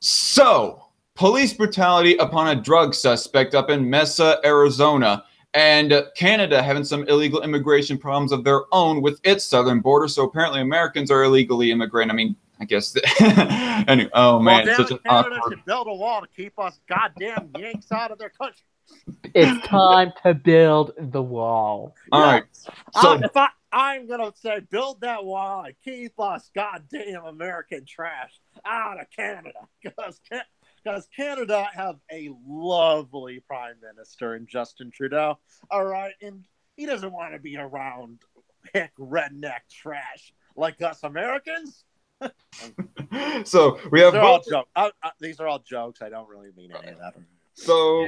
So, police brutality upon a drug suspect up in Mesa, Arizona, and Canada having some illegal immigration problems of their own with its southern border. So apparently Americans are illegally immigrating. I mean, I guess. Anyway, oh man, well, such an Canada awkward. should build a wall to keep us goddamn Yanks out of their country. It's time to build the wall. All right. So if I'm gonna say build that wall and keep us goddamn American trash out of Canada, because Canada have a lovely prime minister in Justin Trudeau. All right, and he doesn't want to be around hick redneck trash like us Americans. So we have both. These are all jokes. I don't really mean any of that. So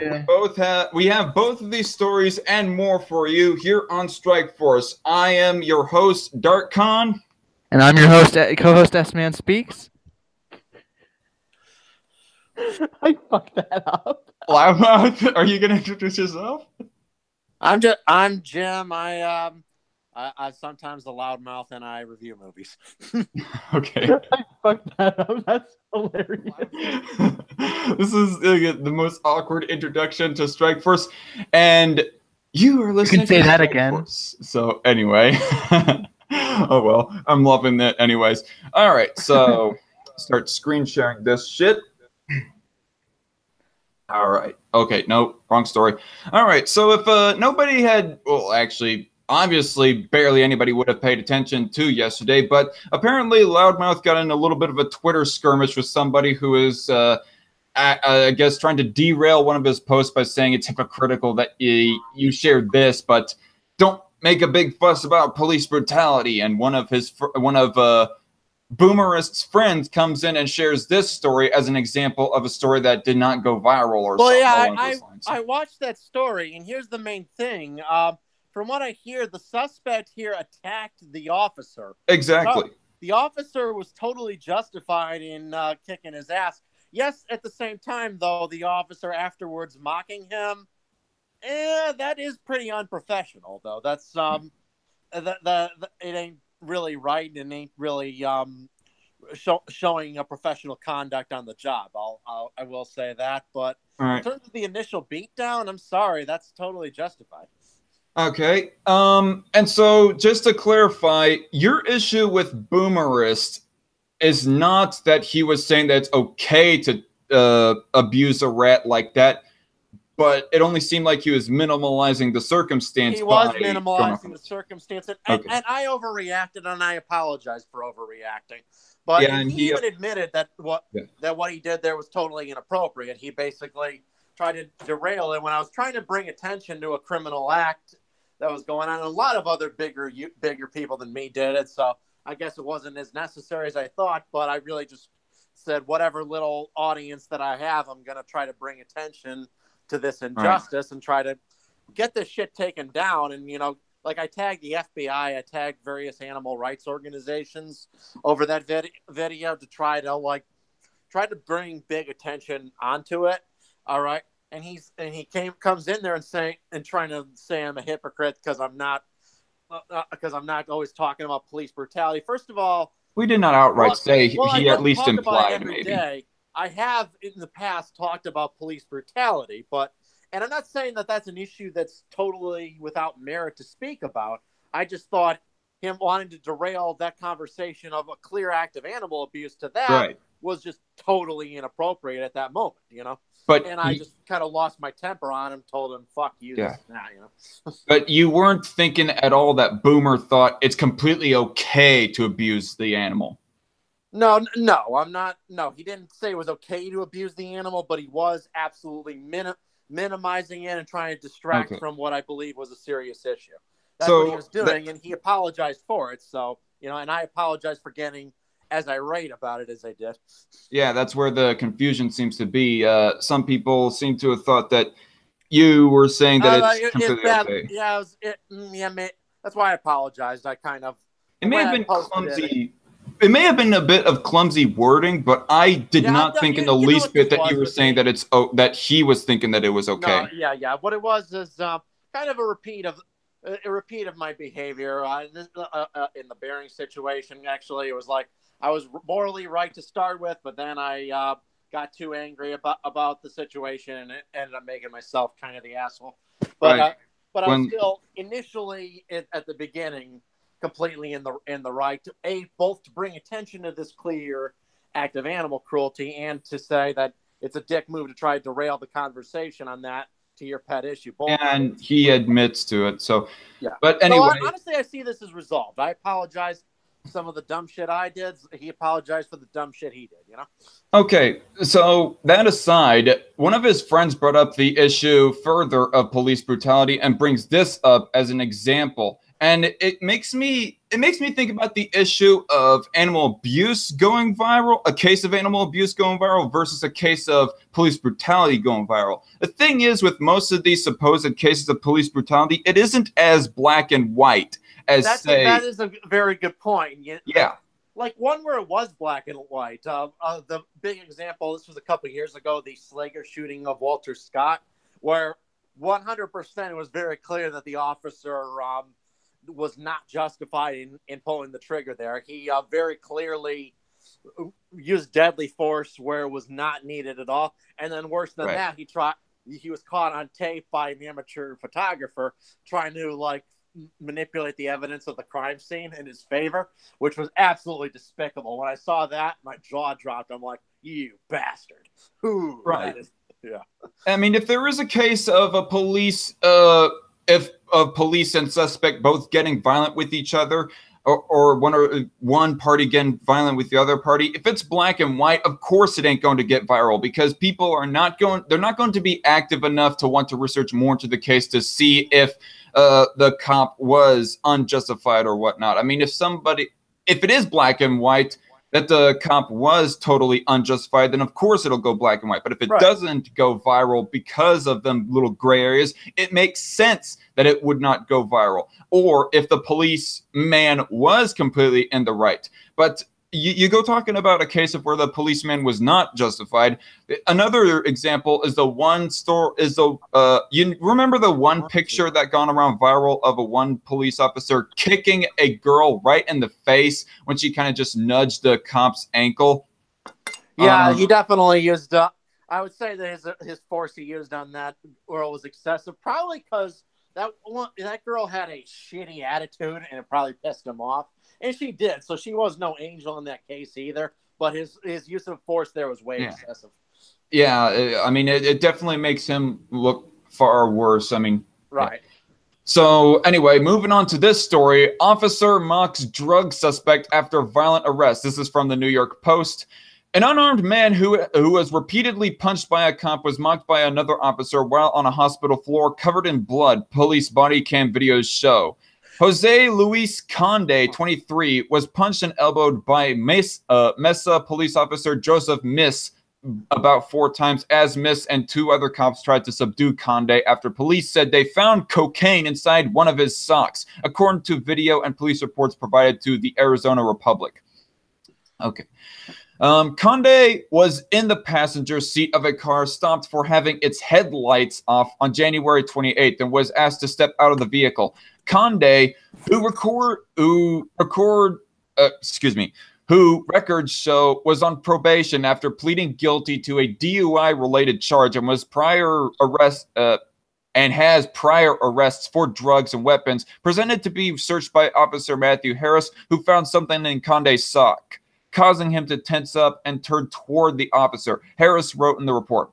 we have both of these stories and more for you here on Strike Force. I am your host, Dark Khan. And I'm your host, co-host S-Man Speaks. I fucked that up. Loudmouth, are you going to introduce yourself? I'm Jim. I'm sometimes the loudmouth and I review movies. Okay. I fucked that up. That's hilarious. This is the most awkward introduction to Strike Force, and you are listening. You can say to that Strike again. Force. So anyway, oh well, I'm loving it anyways. All right, so start screen sharing this shit. All right. Okay. No, wrong story. All right. So if nobody had, well, actually, obviously, barely anybody would have paid attention to yesterday, but apparently Loudmouth got in a little bit of a Twitter skirmish with somebody who is, I guess, trying to derail one of his posts by saying it's hypocritical that you shared this, but don't make a big fuss about police brutality. And one of Boomerist's friends comes in and shares this story as an example of a story that did not go viral or something along those lines. I watched that story, and here's the main thing. From what I hear, the suspect here attacked the officer. Exactly. The officer was totally justified in kicking his ass. Yes, at the same time, though, the officer afterwards mocking him, that is pretty unprofessional, though. That's it ain't really right and ain't really showing a professional conduct on the job. I will say that, but in terms of the initial beatdown, I'm sorry, that's totally justified. Okay. And so just to clarify, your issue with Boomerist is not that he was saying that it's okay to abuse a rat like that, but it only seemed like he was minimalizing the circumstance. He was minimalizing the circumstance, and I overreacted, and I apologize for overreacting. But yeah, he even admitted that what he did there was totally inappropriate. He basically tried to derail it when I was trying to bring attention to a criminal act that was going on. And a lot of other bigger people than me did it, so I guess it wasn't as necessary as I thought. But I really just said, whatever little audience that I have, I'm going to try to bring attention to this injustice and try to get this shit taken down. And, you know, like I tagged the FBI, I tagged various animal rights organizations over that video to try to bring big attention onto it. All right. And he comes in there and trying to say I'm a hypocrite because I'm not always talking about police brutality. First of all, we did not outright say he at least implied maybe. Day. I have in the past talked about police brutality, and I'm not saying that that's an issue that's totally without merit to speak about. I just thought him wanting to derail that conversation of a clear act of animal abuse to that was just totally inappropriate at that moment, you know? And I just kind of lost my temper on him, told him, fuck you. Yeah. You know? But you weren't thinking at all that Boomer thought it's completely okay to abuse the animal. No, I'm not. No, he didn't say it was okay to abuse the animal, but he was absolutely minimizing it and trying to distract from what I believe was a serious issue. That's what he was doing, and he apologized for it. So, you know, and I apologize for getting as irate about it as I did. Yeah, that's where the confusion seems to be. Some people seem to have thought that you were saying that it's completely okay. Yeah, that's why I apologized. I kind of... It may have been clumsy... It may have been a bit of clumsy wording, but I did not think in the least bit that you were saying that that he was thinking that it was okay. No, yeah. What it was is kind of a repeat of a repeat of my behavior. In the Bering situation, actually, it was like I was morally right to start with, but then I got too angry about the situation, and it ended up making myself kind of the asshole. But Right. but I was still initially at the beginning completely in the right to both to bring attention to this clear act of animal cruelty and to say that it's a dick move to try to derail the conversation on that to your pet issue. Both and he admits to it. So, yeah. but anyway, So honestly, I see this as resolved. I apologize for some of the dumb shit I did. He apologized for the dumb shit he did. Okay, so that aside, one of his friends brought up the issue further of police brutality and brings this up as an example. And it makes me think about the issue of animal abuse going viral, a case of animal abuse going viral versus a case of police brutality going viral. The thing is, with most of these supposed cases of police brutality, it isn't as black and white as that is a very good point. Yeah. Like one where it was black and white. The big example, this was a couple of years ago, the Slager shooting of Walter Scott, where 100% it was very clear that the officer was not justified in pulling the trigger there. He very clearly used deadly force where it was not needed at all. And then worse than that, he was caught on tape by an amateur photographer trying to manipulate the evidence of the crime scene in his favor, which was absolutely despicable. When I saw that, my jaw dropped. I'm like, you bastard. Ooh, right. Yeah. I mean, if there is a case of a police police and suspect both getting violent with each other, or one party getting violent with the other party, if it's black and white, of course it ain't going to get viral because people are not going to be active enough to want to research more into the case to see if the cop was unjustified or whatnot. I mean, if it is black and white, that the cop was totally unjustified, then of course it'll go black and white. But if it doesn't go viral because of them little gray areas, it makes sense that it would not go viral. Or if the policeman was completely in the right. But you go talking about a case of where the policeman was not justified. Another example is you remember the one picture that gone around viral of one police officer kicking a girl right in the face when she kind of just nudged the cop's ankle? Yeah, he definitely used I would say that his force he used on that girl was excessive, probably because that girl had a shitty attitude and it probably pissed him off. And she did, so she was no angel in that case either. But his use of force there was way excessive. Yeah, I mean, it definitely makes him look far worse. I mean, right. Yeah. So anyway, moving on to this story, officer mocks drug suspect after violent arrest. This is from the New York Post. An unarmed man who was repeatedly punched by a cop was mocked by another officer while on a hospital floor covered in blood, police body cam videos show. Jose Luis Conde, 23, was punched and elbowed by Mesa police officer Joseph Miss about 4 times as Miss and 2 other cops tried to subdue Conde after police said they found cocaine inside one of his socks, according to video and police reports provided to the Arizona Republic. Okay. Conde was in the passenger seat of a car stopped for having its headlights off on January 28th and was asked to step out of the vehicle. Conde, who records show was on probation after pleading guilty to a DUI-related charge and has prior arrests for drugs and weapons, presented to be searched by Officer Matthew Harris, who found something in Conde's sock, causing him to tense up and turn toward the officer. Harris wrote in the report.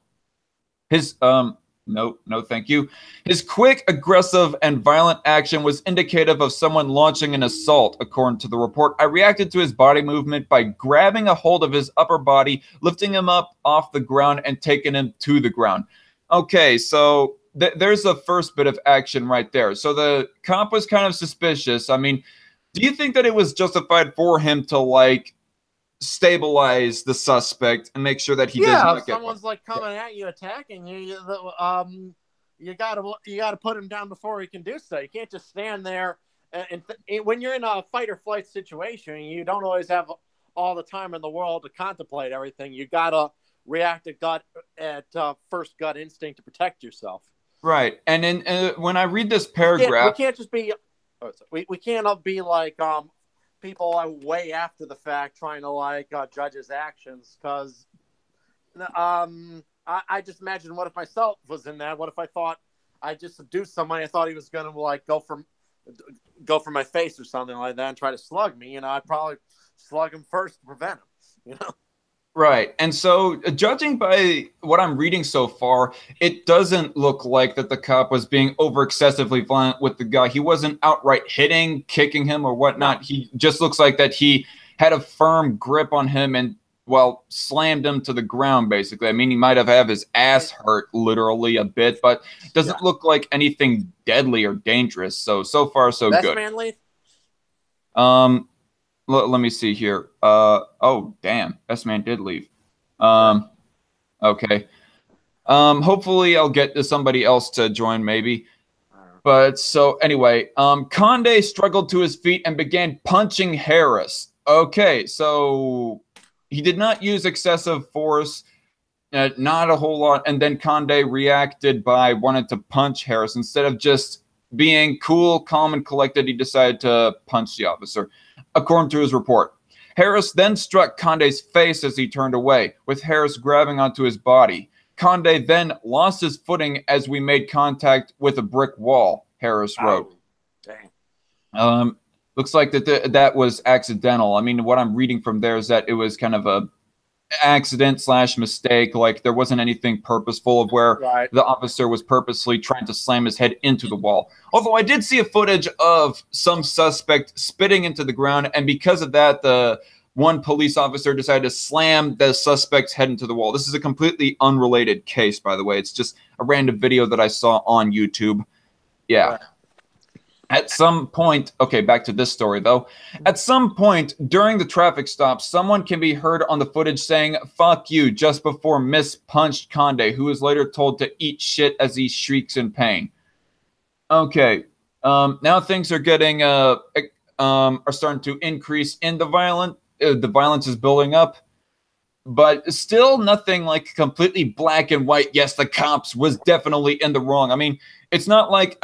No, thank you. His quick, aggressive, and violent action was indicative of someone launching an assault, according to the report. I reacted to his body movement by grabbing a hold of his upper body, lifting him up off the ground, and taking him to the ground. Okay, so there's the first bit of action right there. So the cop was kind of suspicious. I mean, do you think that it was justified for him to, stabilize the suspect and make sure that he doesn't if someone's coming at you, attacking you, you gotta put him down before he can do so. You can't just stand there and when you're in a fight or flight situation, you don't always have all the time in the world to contemplate everything. You gotta react at first gut instinct to protect yourself. Right. And then when I read this We paragraph, can't just be. We can't be like people are way after the fact trying to like judge his actions because I just imagine what if myself was in that? What if I thought I just seduced somebody? I thought he was gonna like go for my face or something like that and try to slug me. You know, I'd probably slug him first to prevent him. You know. right. And so, judging by what I'm reading so far, it doesn't look like that the cop was being over excessively violent with the guy. He wasn't outright hitting, kicking him, or whatnot. No. He just looks like that he had a firm grip on him and, well, slammed him to the ground, basically. I mean, he might have had his ass hurt literally a bit, but it doesn't look like anything deadly or dangerous. So far, so Best good. Man leave? Let me see here. Oh, damn. Best man did leave. Okay. Hopefully I'll get to somebody else to join maybe. But so anyway, Conde struggled to his feet and began punching Harris. Okay, so he did not use excessive force, not a whole lot. And then Conde reacted by wanting to punch Harris. Instead of just being cool, calm, and collected, he decided to punch the officer. According to his report, Harris then struck Conde's face as he turned away, with Harris grabbing onto his body. Conde then lost his footing as we made contact with a brick wall, Harris wrote. Dang. Looks like that was accidental. I mean, what I'm reading from there is that it was kind of a accident / mistake. Like there wasn't anything purposeful of where the officer was purposely trying to slam his head into the wall. Although I did see a footage of some suspect spitting into the ground, and because of that, the one police officer decided to slam the suspect's head into the wall. This is a completely unrelated case, by the way. It's just a random video that I saw on YouTube. Yeah. Right. At some point, okay, back to this story, though. At some point during the traffic stop, someone can be heard on the footage saying, "Fuck you," just before Miss punched Conde, who is later told to eat shit as he shrieks in pain. Okay, now things are getting, are starting to increase in the violence. The violence is building up, but still nothing like completely black and white. Yes, the cops was definitely in the wrong. I mean, it's not like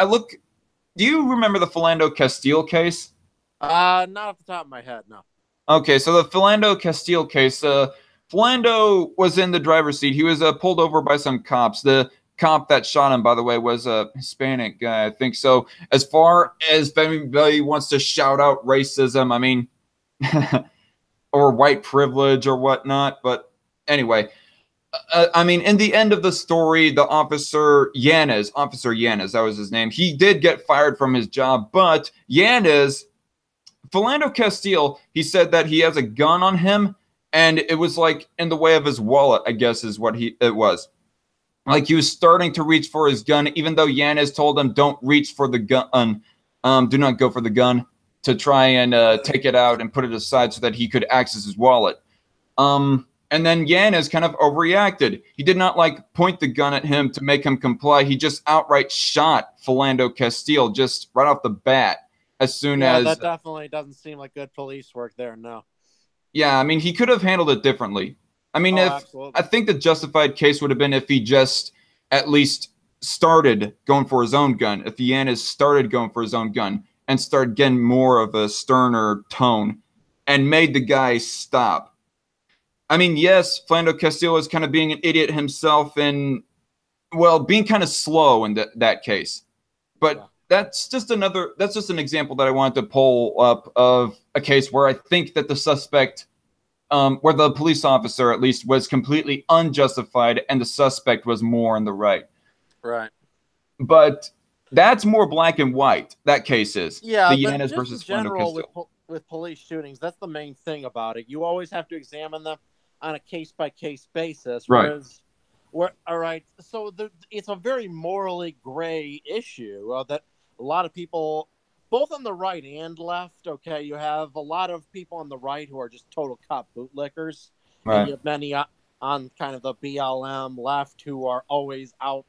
do you remember the Philando Castile case? Not off the top of my head, no. Okay, so the Philando Castile case, Philando was in the driver's seat. He was pulled over by some cops. The cop that shot him, by the way, was a Hispanic guy, I think. So as far as if anybody wants to shout out racism, I mean, or white privilege or whatnot, but anyway, I mean, in the end of the story, the Officer Yanez, that was his name, he did get fired from his job, but Yanez, Philando Castile, he said that he has a gun on him, and it was like in the way of his wallet, I guess is what it was. Like he was starting to reach for his gun, even though Yanez told him, don't reach for the gun, do not go for the gun, to try and take it out and put it aside so that he could access his wallet. And then Yanez kind of overreacted. He did not like point the gun at him to make him comply. He just outright shot Philando Castile just right off the bat. As soon as that definitely doesn't seem like good police work there. No. Yeah, I mean, he could have handled it differently. I mean, I think the justified case would have been if he just at least started going for his own gun. If Yanez started going for his own gun and started getting more of a sterner tone and made the guy stop. I mean, yes, Philando Castile is kind of being an idiot himself and, well, being kind of slow in that case. But that's just an example that I wanted to pull up of a case where I think that the suspect, where the police officer at least was completely unjustified and the suspect was more in the right. Right. But that's more black and white, that case is. Yeah, the but Yanez just versus in general Philando with police shootings, that's the main thing about it. You always have to examine them on a case-by-case basis. Whereas, all right, so it's a very morally gray issue that a lot of people, both on the right and left, okay, you have a lot of people on the right who are just total cop bootlickers. Right. And you have many on kind of the BLM left who are always out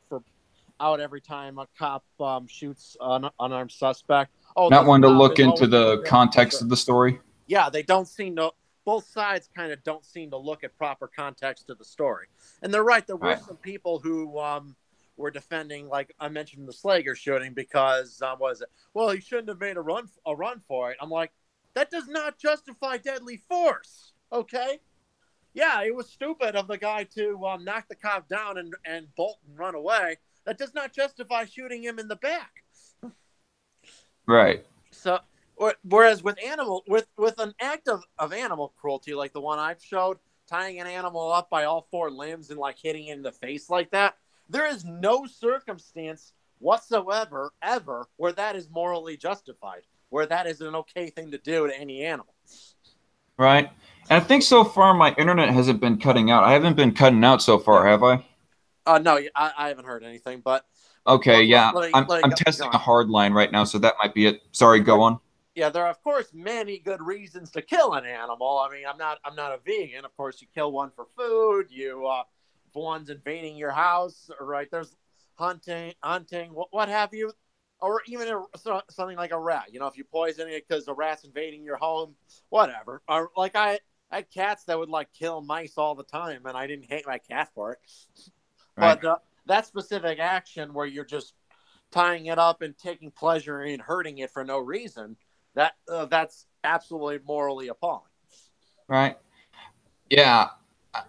every time a cop shoots an unarmed suspect. Not one to look into the context of the story. Yeah, they don't seem to. Both sides kind of don't seem to look at proper context to the story. And they're right. There were some people who were defending, like I mentioned, the Slager shooting because was it? Well, he shouldn't have made a run for it. I'm like, that does not justify deadly force. Okay. Yeah, it was stupid of the guy to knock the cop down and bolt and run away. That does not justify shooting him in the back. Right. So, whereas with an act of animal cruelty like the one I've showed, tying an animal up by all four limbs and like hitting it in the face like that, there is no circumstance whatsoever ever where that is morally justified, where that is an okay thing to do to any animal. Right. And I think so far my internet hasn't been cutting out. I haven't been cutting out so far, have I? No, I haven't heard anything, but okay, yeah. I'm testing a hard line right now, so that might be it. Sorry, go on. Yeah, there are of course many good reasons to kill an animal. I mean, I'm not a vegan. Of course, you kill one for food. You if one's invading your house, right? There's hunting, what have you, or even something like a rat. You know, if you poison it because the rat's invading your home, whatever. Or like I had cats that would like kill mice all the time, and I didn't hate my cat for it. Right. But that specific action where you're just tying it up and taking pleasure in hurting it for no reason, that's absolutely morally appalling. Right. Yeah.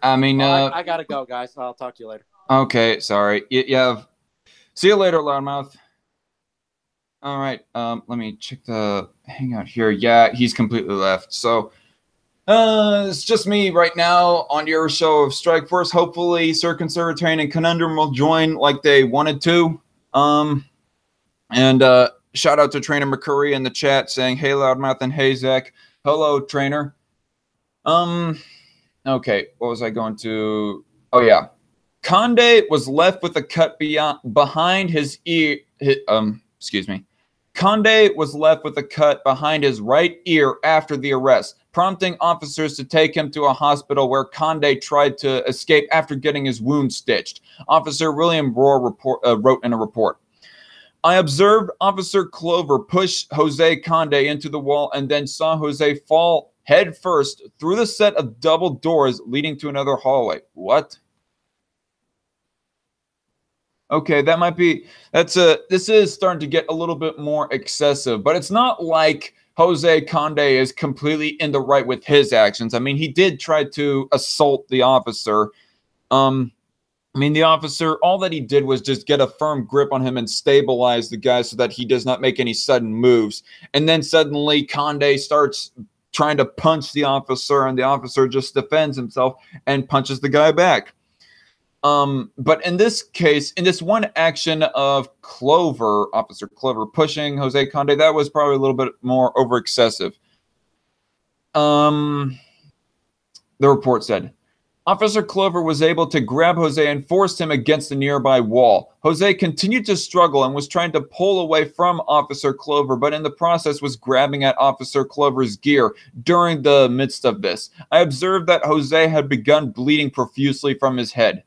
I mean, I gotta go, guys. I'll talk to you later. Okay. Sorry. Yeah. See you later, loudmouth. All right. Let me check the hangout here. Yeah, he's completely left. So, it's just me right now on your show of Strike Force. Hopefully, Sir Conservatarian and Conundrum will join like they wanted to. And shout out to Trainer McCurry in the chat saying, "Hey, loudmouth," and "Hey, Zach." Hello, Trainer. Okay, what was I going to? Oh yeah, Conde was left with a cut behind his ear. Excuse me. Conde was left with a cut behind his right ear after the arrest, prompting officers to take him to a hospital where Conde tried to escape after getting his wound stitched. Officer William Rohr wrote in a report. I observed Officer Clover push Jose Conde into the wall and then saw Jose fall head first through the set of double doors leading to another hallway. What? Okay, that might be, this is starting to get a little bit more excessive, but it's not like Jose Conde is completely in the right with his actions. I mean, he did try to assault the officer. I mean, the officer, all that he did was just get a firm grip on him and stabilize the guy so that he does not make any sudden moves. And then suddenly Conde starts trying to punch the officer, and the officer just defends himself and punches the guy back. But in this case, in this one action of Officer Clover pushing Jose Conde, that was probably a little bit more over excessive. The report said, Officer Clover was able to grab Jose and forced him against the nearby wall. Jose continued to struggle and was trying to pull away from Officer Clover, but in the process was grabbing at Officer Clover's gear during the midst of this. I observed that Jose had begun bleeding profusely from his head.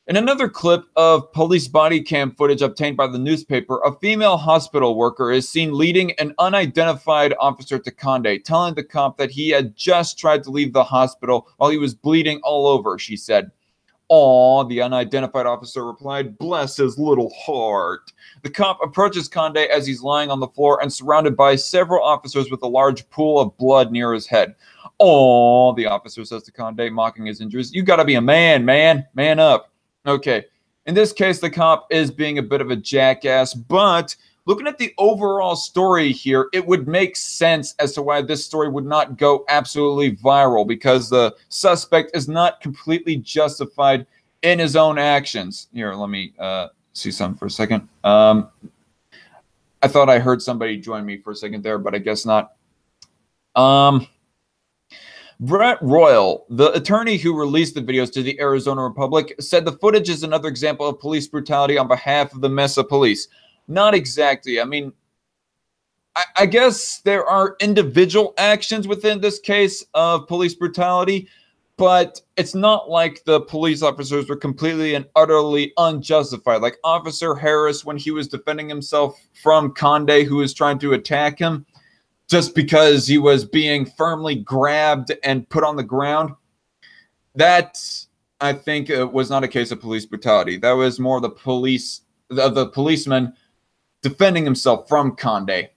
In another clip of police body cam footage obtained by the newspaper, a female hospital worker is seen leading an unidentified officer to Conde, telling the cop that he had just tried to leave the hospital while he was bleeding all over, she said. Aw, the unidentified officer replied, bless his little heart. The cop approaches Conde as he's lying on the floor and surrounded by several officers with a large pool of blood near his head. Aw, the officer says to Conde, mocking his injuries. You gotta be a man, man. Man up. Okay, in this case, the cop is being a bit of a jackass, but looking at the overall story here, it would make sense as to why this story would not go absolutely viral, because the suspect is not completely justified in his own actions. Here, let me see something for a second. I thought I heard somebody join me for a second there, but I guess not. Brett Royal, the attorney who released the videos to the Arizona Republic, said the footage is another example of police brutality on behalf of the Mesa police. Not exactly. I mean, I guess there are individual actions within this case of police brutality, but it's not like the police officers were completely and utterly unjustified. Like Officer Harris, when he was defending himself from Conde, who was trying to attack him, just because he was being firmly grabbed and put on the ground, that I think, was not a case of police brutality. That was more the policeman defending himself from Conde.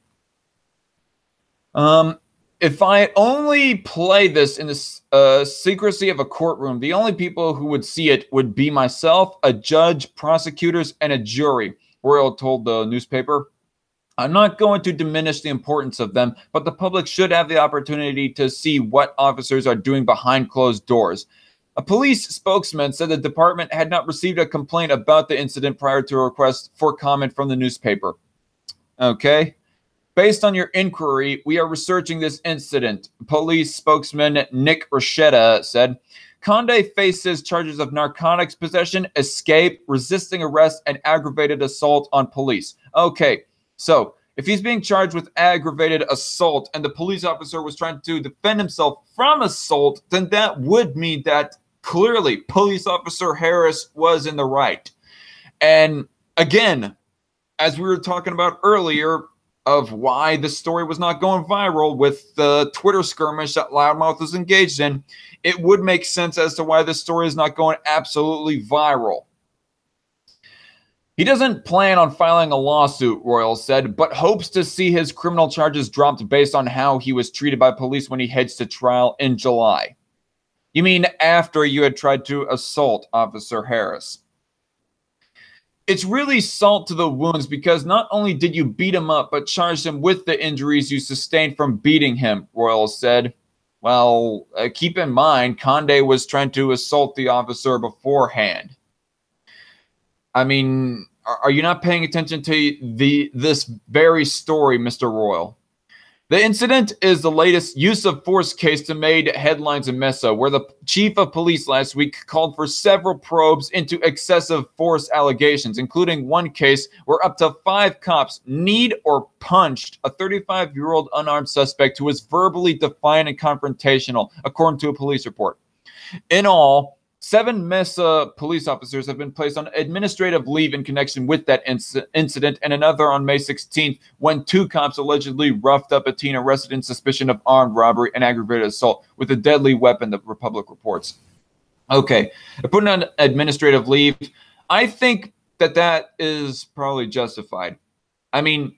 If I only play this in the secrecy of a courtroom, the only people who would see it would be myself, a judge, prosecutors, and a jury, Royal told the newspaper. I'm not going to diminish the importance of them, but the public should have the opportunity to see what officers are doing behind closed doors. A police spokesman said the department had not received a complaint about the incident prior to a request for comment from the newspaper. Okay. Based on your inquiry, we are researching this incident, police spokesman Nick Rochetta said. Conde faces charges of narcotics possession, escape, resisting arrest, and aggravated assault on police. Okay, so if he's being charged with aggravated assault and the police officer was trying to defend himself from assault, then that would mean that clearly police officer Harris was in the right. And again, as we were talking about earlier, of why the story was not going viral with the Twitter skirmish that Loudmouth was engaged in, it would make sense as to why this story is not going absolutely viral. He doesn't plan on filing a lawsuit, Royal said, but hopes to see his criminal charges dropped based on how he was treated by police when he heads to trial in July. You mean after you had tried to assault Officer Harris? It's really salt to the wounds because not only did you beat him up, but charged him with the injuries you sustained from beating him, Royal said. Well, keep in mind, Conde was trying to assault the officer beforehand. I mean, are you not paying attention to this very story, Mr. Royal? The incident is the latest use of force case to made headlines in Mesa, where the chief of police last week called for several probes into excessive force allegations, including one case where up to 5 cops kneed or punched a 35-year-old unarmed suspect who was verbally defiant and confrontational, according to a police report. In all, 7 Mesa police officers have been placed on administrative leave in connection with that incident, and another on May 16th when 2 cops allegedly roughed up a teen arrested in suspicion of armed robbery and aggravated assault with a deadly weapon, the Republic reports. Okay, putting on administrative leave, I think that is probably justified. I mean,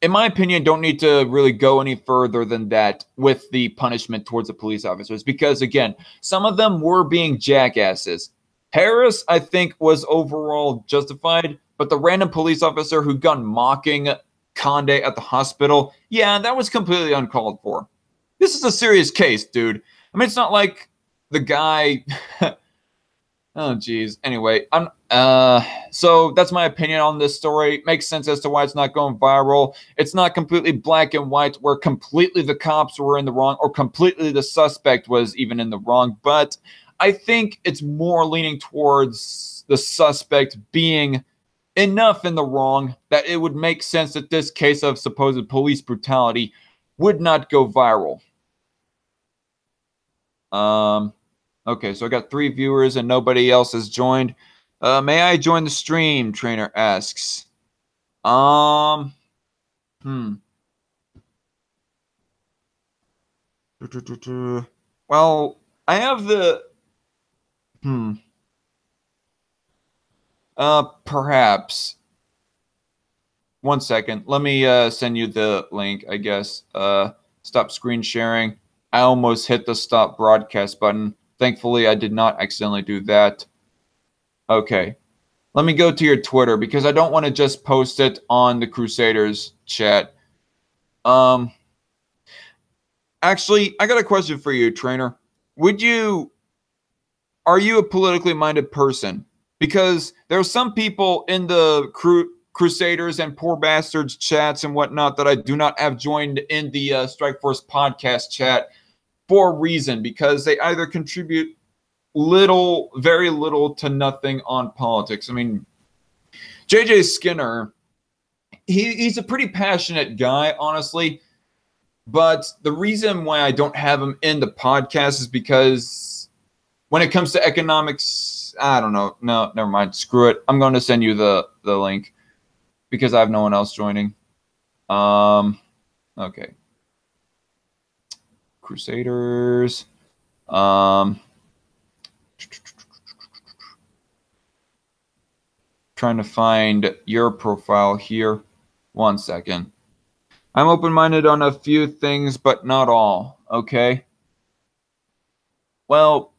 in my opinion, don't need to really go any further than that with the punishment towards the police officers because, again, some of them were being jackasses. Harris, I think, was overall justified, but the random police officer who got mocking Conde at the hospital, yeah, that was completely uncalled for. This is a serious case, dude. I mean, it's not like the guy... Oh, geez. Anyway, so that's my opinion on this story. Makes sense as to why it's not going viral. It's not completely black and white where completely the cops were in the wrong or completely the suspect was even in the wrong. But I think it's more leaning towards the suspect being enough in the wrong that it would make sense that this case of supposed police brutality would not go viral. Okay, so I got 3 viewers and nobody else has joined. May I join the stream? Trainer asks. Well, I have the perhaps. One second. Let me send you the link, I guess. Stop screen sharing. I almost hit the stop broadcast button. Thankfully, I did not accidentally do that. Okay. Let me go to your Twitter because I don't want to just post it on the Crusaders chat. Actually, I got a question for you, Trainer. Are you a politically minded person? Because there are some people in the Crusaders and Poor Bastards chats and whatnot that I do not have joined in the Strikeforce podcast chat for a reason, because they either contribute very little to nothing on politics. I mean, JJ Skinner, he's a pretty passionate guy, honestly. But the reason why I don't have him in the podcast is because when it comes to economics, I don't know. No, never mind. Screw it. I'm going to send you the link because I have no one else joining. Okay. Crusaders. trying to find your profile here. 1 second. I'm open-minded on a few things, but not all, okay? Well,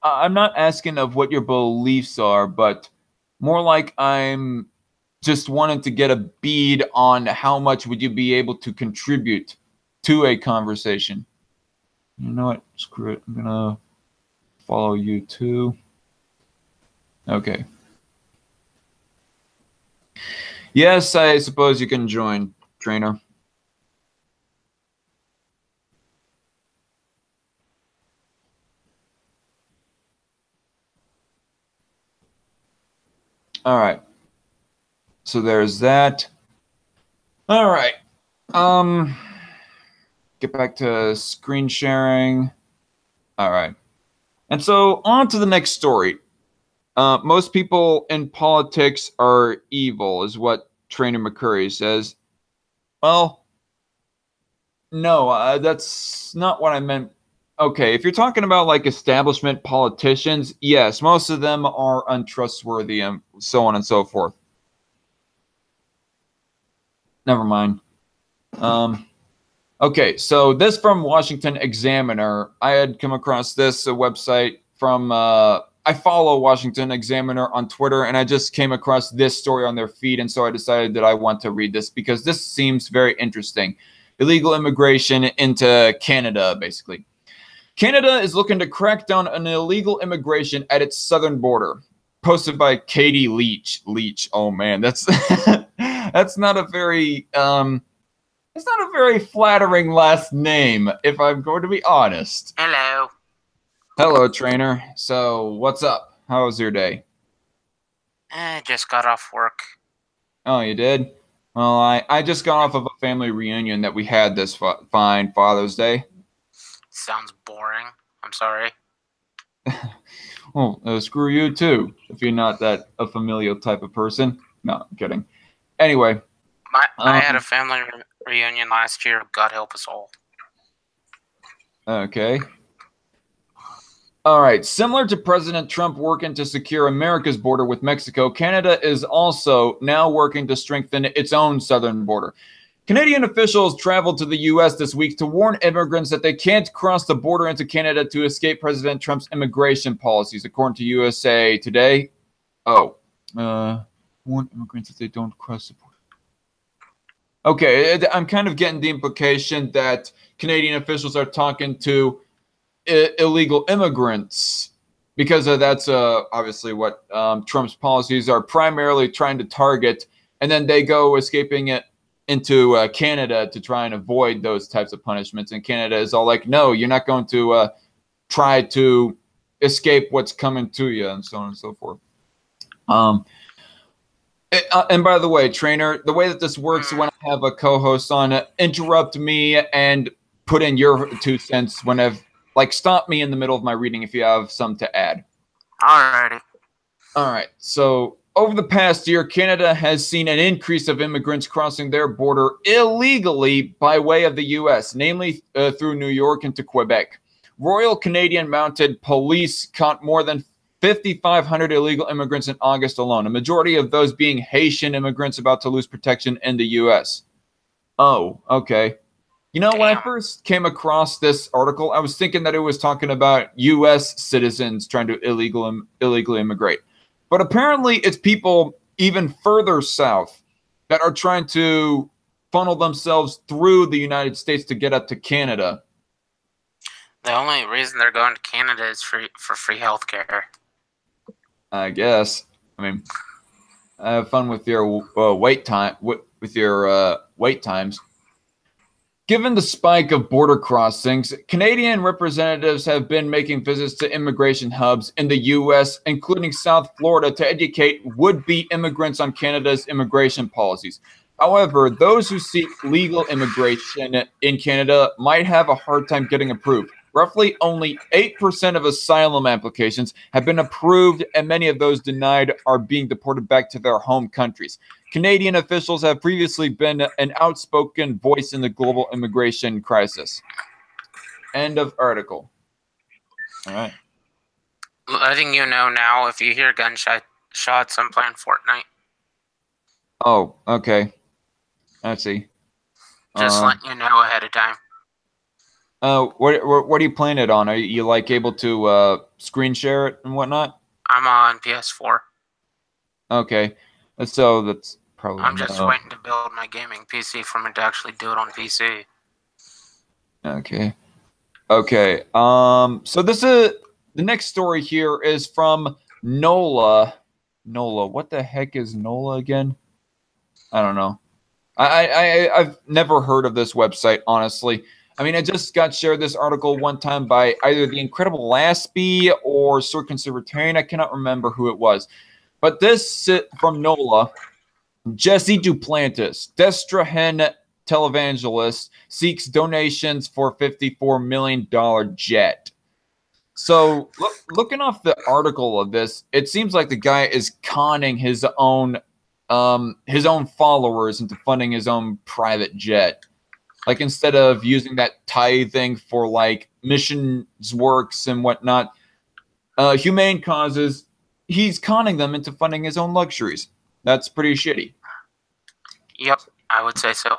I'm not asking of what your beliefs are, but more like I'm just wanting to get a bead on how much would you be able to contribute to a conversation. You know what? Screw it. I'm gonna follow you too. Okay. Yes, I suppose you can join, trainer. All right. So there's that. All right. Get back to screen sharing. All right. And so on to the next story. Most people in politics are evil, is what Trainer McCurry says. Well, no, that's not what I meant. Okay, if you're talking about like establishment politicians, yes, most of them are untrustworthy and so on and so forth. Never mind. Okay, so this from Washington Examiner. I had come across this website from, I follow Washington Examiner on Twitter, and I just came across this story on their feed, and so I decided that I want to read this because this seems very interesting. Illegal immigration into Canada, basically. Canada is looking to crack down on illegal immigration at its southern border. Posted by Katie Leach. Leach, oh man, that's that's not a very it's not a very flattering last name, if I'm going to be honest. Hello. Hello, trainer. So, what's up? How was your day? I just got off work. Oh, you did? Well, I just got off of a family reunion that we had this fine Father's Day. Sounds boring. I'm sorry. Well, screw you too, if you're not that a familial type of person. No, I'm kidding. Anyway. I had a family reunion last year. God help us all. Okay. All right. Similar to President Trump working to secure America's border with Mexico, Canada is also now working to strengthen its own southern border. Canadian officials traveled to the U.S. this week to warn immigrants that they can't cross the border into Canada to escape President Trump's immigration policies, according to USA Today. Warn immigrants that they don't cross the border. Okay, I'm kind of getting the implication that Canadian officials are talking to illegal immigrants because that's obviously what Trump's policies are primarily trying to target, and then they go escaping it into Canada to try and avoid those types of punishments. And Canada is all like, no, you're not going to try to escape what's coming to you, and so on and so forth. And by the way, trainer, the way that this works when I have a co-host on, interrupt me and put in your 2 cents whenever, like, stop me in the middle of my reading if you have some to add. Alrighty. All right. So over the past year, Canada has seen an increase of immigrants crossing their border illegally by way of the U.S., namely through New York into Quebec. Royal Canadian Mounted Police caught more than 5,500 illegal immigrants in August alone, a majority of those being Haitian immigrants about to lose protection in the U.S. Oh, okay. You know, when I first came across this article, I was thinking that it was talking about U.S. citizens trying to illegally immigrate. But apparently it's people even further south that are trying to funnel themselves through the United States to get up to Canada. The only reason they're going to Canada is for free healthcare. I guess. I mean, have fun with your wait time with your wait times. Given the spike of border crossings, Canadian representatives have been making visits to immigration hubs in the U.S., including South Florida, to educate would-be immigrants on Canada's immigration policies. However, those who seek legal immigration in Canada might have a hard time getting approved. Roughly only 8% of asylum applications have been approved, and many of those denied are being deported back to their home countries. Canadian officials have previously been an outspoken voice in the global immigration crisis. End of article. All right. Letting you know now, if you hear gunshot shots, I'm playing Fortnite. Oh, okay. I see. Just letting you know ahead of time. What are you playing it on? Are you like able to screen share it and whatnot? I'm on PS4. Okay, so that's probably I'm just waiting to build my gaming PC for me to actually do it on PC. Okay. Okay. So this is the next story here is from NOLA. NOLA. What the heck is NOLA again? I don't know. I've never heard of this website, honestly. I mean, I just got shared this article one time by either the Incredible Laspy or Sir Conservatarian. I cannot remember who it was. But this from NOLA, Jesse Duplantis, Destrahen televangelist, seeks donations for $54 million jet. So looking off the article of this, it seems like the guy is conning his own followers into funding his own private jet. Like instead of using that tithing for like missions works and whatnot, humane causes, he's conning them into funding his own luxuries. That's pretty shitty. Yep, I would say so. 1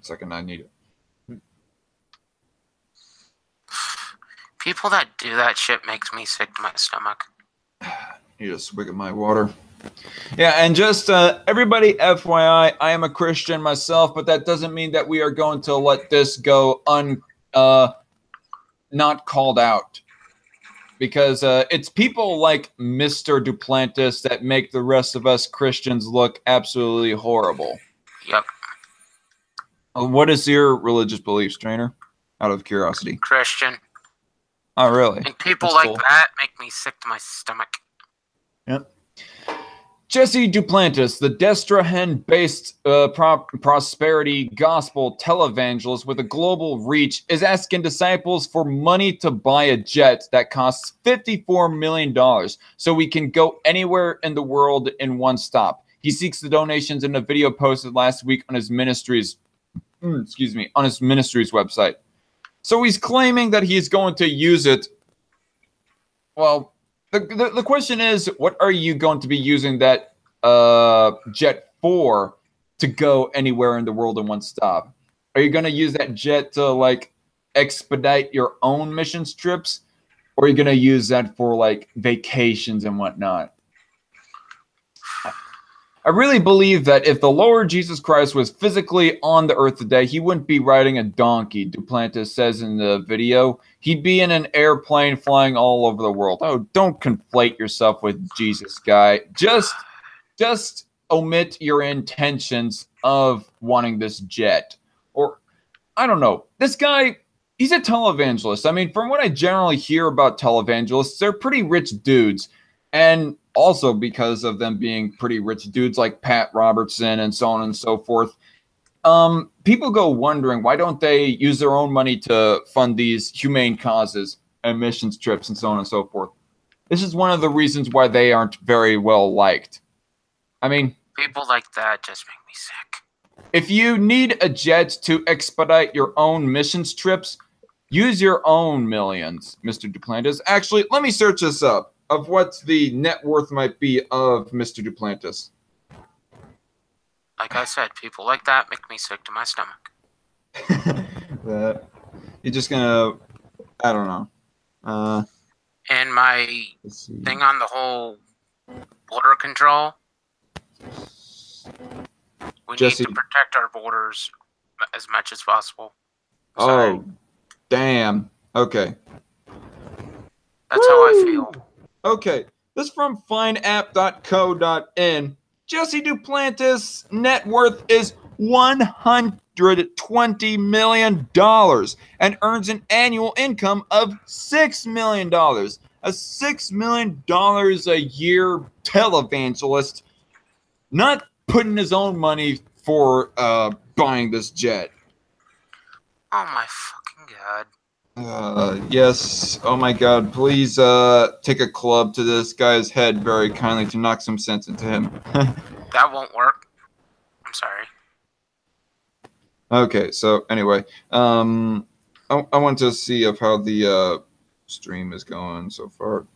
second, I need it. People that do that shit makes me sick to my stomach. Need a swig of my water. Yeah, and just everybody, FYI, I am a Christian myself, but that doesn't mean that we are going to let this go not called out. Because it's people like Mr. Duplantis that make the rest of us Christians look absolutely horrible. Yep. What is your religious beliefs, Trainer? Out of curiosity. Christian. Oh, really? And people That's like cool. that make me sick to my stomach. Yep. Jesse Duplantis, the Destrahen-based prosperity gospel televangelist with a global reach, is asking disciples for money to buy a jet that costs $54 million so we can go anywhere in the world in one stop. He seeks the donations in a video posted last week on his ministry's website. So he's claiming that he's going to use it. Well, the question is, what are you going to be using that jet for to go anywhere in the world in one stop? Are you going to use that jet to like expedite your own missions trips, or are you going to use that for like vacations and whatnot? I really believe that if the Lord Jesus Christ was physically on the earth today, he wouldn't be riding a donkey, Duplantis says in the video. He'd be in an airplane flying all over the world. Oh, don't conflate yourself with Jesus, guy. Just omit your intentions of wanting this jet. Or, I don't know. This guy, he's a televangelist. I mean, from what I generally hear about televangelists, they're pretty rich dudes. And also because of them being pretty rich dudes like Pat Robertson and so on and so forth, people go wondering, why don't they use their own money to fund these humane causes and missions trips and so on and so forth? This is one of the reasons why they aren't very well liked. I mean, people like that just make me sick. If you need a jet to expedite your own missions trips, use your own millions, Mr. Duplantis. Actually, let me search this up of what the net worth might be of Mr. Duplantis. Like I said, people like that make me sick to my stomach. You're just gonna, I don't know. And my thing on the whole border control, we Jesse, need to protect our borders as much as possible. Oh, damn. Okay. That's how I feel. Okay. This from fineapp.co.in. Jesse Duplantis' net worth is $120 million and earns an annual income of $6 million. A $6 million a year televangelist, not putting his own money for buying this jet. Oh my fucking god. Yes. Oh my god. Please take a club to this guy's head very kindly to knock some sense into him. That won't work. I'm sorry. Okay, so anyway, I want to see of how the stream is going so far?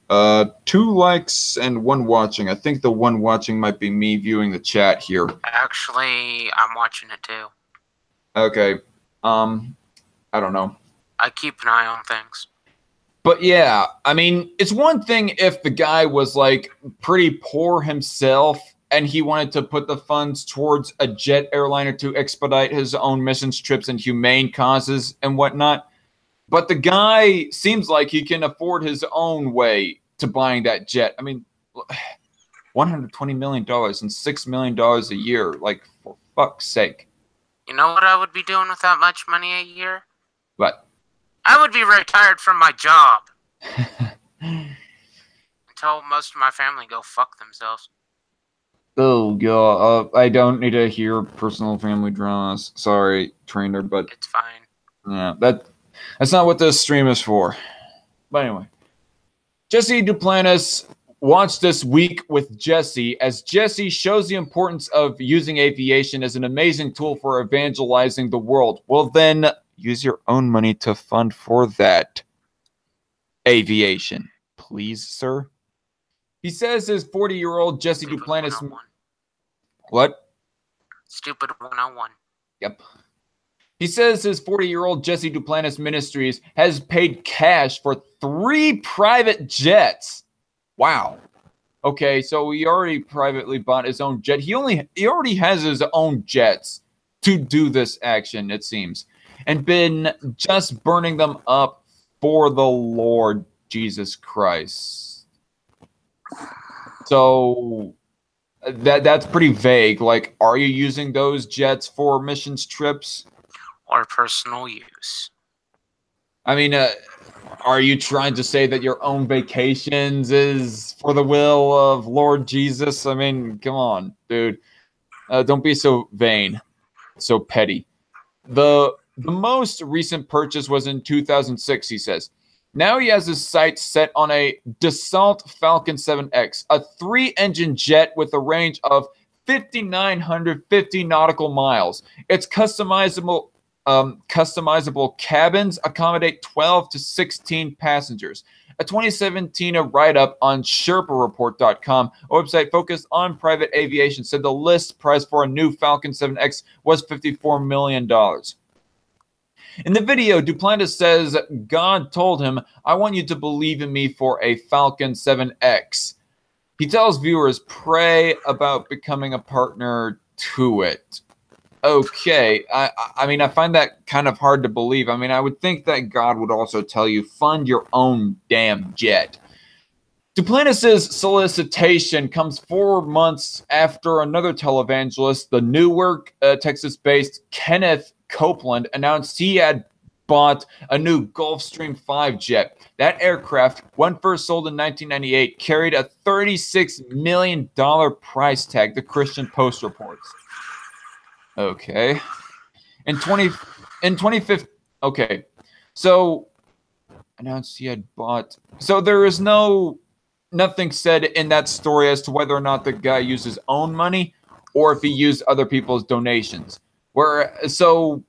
2 likes and 1 watching. I think the 1 watching might be me viewing the chat here. Actually, I'm watching it too. Okay. I don't know. I keep an eye on things. But yeah, I mean, it's one thing if the guy was like pretty poor himself and he wanted to put the funds towards a jet airliner to expedite his own missions trips and humane causes and whatnot. But the guy seems like he can afford his own way to buying that jet. I mean, $120 million and $6 million a year. Like, for fuck's sake. You know what I would be doing with that much money a year? What? I would be retired from my job. Until most of my family go fuck themselves. Oh, God. I don't need to hear personal family dramas. Sorry, trainer, but... It's fine. Yeah, that's not what this stream is for. But anyway. Jesse Duplantis Watch This Week with Jesse, as Jesse shows the importance of using aviation as an amazing tool for evangelizing the world. Well, then, use your own money to fund for that aviation. Please, sir? He says his 40-year-old Jesse Stupid Duplantis... 101. What? Stupid 101. Yep. He says his 40-year-old Jesse Duplantis Ministries has paid cash for 3 private jets. Wow. Okay, so he already privately bought his own jet. He already has his own jets to do this action, it seems, and been just burning them up for the Lord Jesus Christ. So that's pretty vague. Like, are you using those jets for missions trips? Or personal use. I mean, are you trying to say that your own vacations is for the will of Lord Jesus? I mean, come on, dude. Don't be so vain, so petty. The most recent purchase was in 2006, he says. Now he has his sights set on a Dassault Falcon 7X, a 3-engine jet with a range of 5,950 nautical miles. It's customizable cabins accommodate 12 to 16 passengers. A 2017 write-up on SherpaReport.com, a website focused on private aviation, said the list price for a new Falcon 7X was $54 million. In the video, Duplantis says, God told him, I want you to believe in me for a Falcon 7X. He tells viewers, pray about becoming a partner to it. Okay, I mean, I find that kind of hard to believe. I mean, I would think that God would also tell you, fund your own damn jet. Duplantis' solicitation comes 4 months after another televangelist, the Newark, Texas-based Kenneth Copeland, announced he had bought a new Gulfstream 5 jet. That aircraft, when first sold in 1998, carried a $36 million price tag, the Christian Post reports. Okay. In 2015, okay. So, announced he had bought. So there is nothing said in that story as to whether or not the guy used his own money or if he used other people's donations. So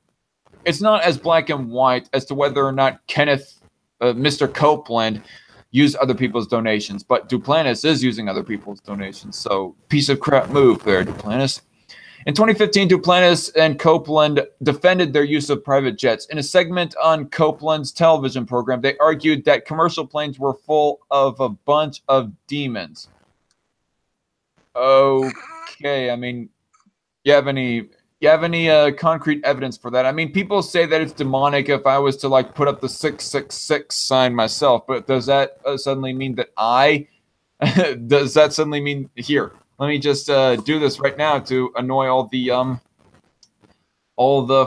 it's not as black and white as to whether or not Mr. Copeland used other people's donations, but Duplantis is using other people's donations. So piece of crap move there, Duplantis. In 2015, Duplantis and Copeland defended their use of private jets. In a segment on Copeland's television program, they argued that commercial planes were full of a bunch of demons. Okay, I mean, you have any concrete evidence for that? I mean, people say that it's demonic if I was to like put up the 666 sign myself, but does that suddenly mean that does that suddenly mean here? Let me just do this right now to annoy all the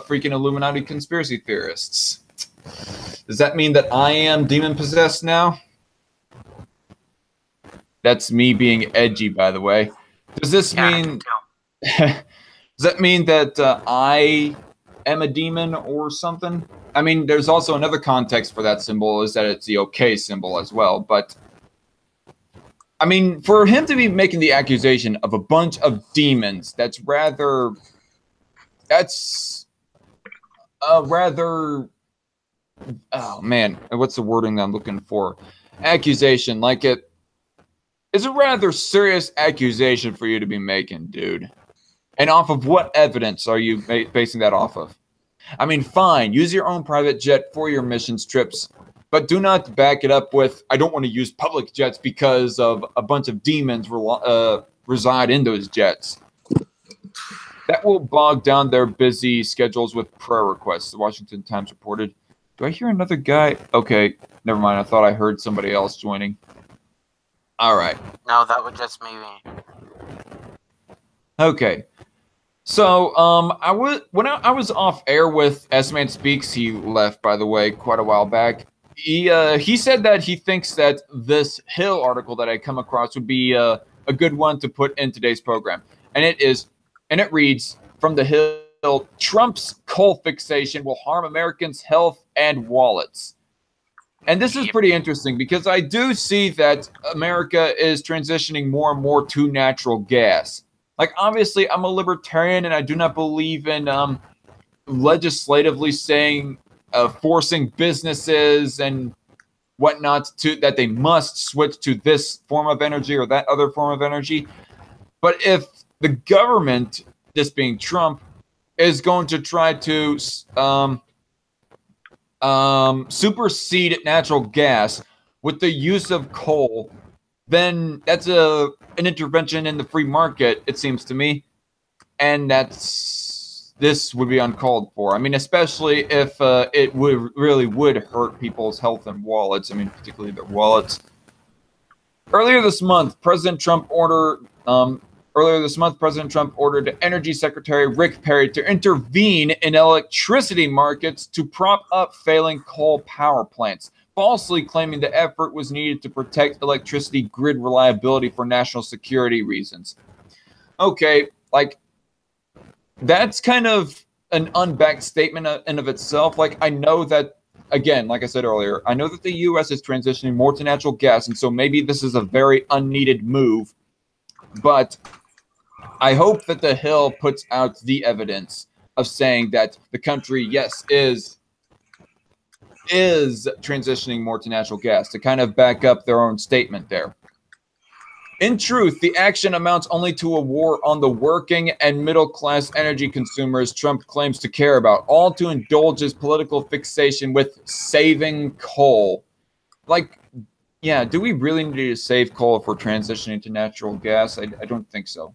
freaking Illuminati conspiracy theorists. Does that mean that I am demon possessed now? That's me being edgy, by the way. Does this mean? Does that mean that I am a demon or something? I mean, there's also another context for that symbol, is that it's the okay symbol as well, but. I mean, for him to be making the accusation of a bunch of demons, that's a rather oh man, what's the wording that I'm looking for? Accusation, like it's a rather serious accusation for you to be making, dude. And off of what evidence are you basing that off of? I mean, fine, use your own private jet for your missions trips, but do not back it up with, I don't want to use public jets because of a bunch of demons reside in those jets. That will bog down their busy schedules with prayer requests, the Washington Times reported. Do I hear another guy? Okay, never mind. I thought I heard somebody else joining. All right. No, that would just be me. Okay. So, I was off air with S-Man Speaks. He left, by the way, quite a while back. He said that he thinks that this Hill article that I come across would be a good one to put in today's program, and it reads from the Hill: Trump's coal fixation will harm Americans' health and wallets. And this is pretty interesting because I do see that America is transitioning more and more to natural gas. Like, obviously, I'm a libertarian, and I do not believe in legislatively saying, forcing businesses and whatnot that they must switch to this form of energy or that other form of energy. But if the government, this being Trump, is going to try to supersede natural gas with the use of coal, then that's an intervention in the free market, it seems to me, and this would be uncalled for. I mean, especially if it really would hurt people's health and wallets. I mean, particularly their wallets. Earlier this month, President Trump ordered Energy Secretary Rick Perry to intervene in electricity markets to prop up failing coal power plants, falsely claiming the effort was needed to protect electricity grid reliability for national security reasons. Okay, like, that's kind of an unbacked statement in of itself. Like, I know that, again, like I said earlier, I know that the U.S. is transitioning more to natural gas, and so maybe this is a very unneeded move, but I hope that the Hill puts out the evidence of saying that the country, yes, is transitioning more to natural gas to kind of back up their own statement there. In truth, the action amounts only to a war on the working and middle-class energy consumers Trump claims to care about, all to indulge his political fixation with saving coal. Like, yeah, do we really need to save coal if we're transitioning to natural gas? I don't think so.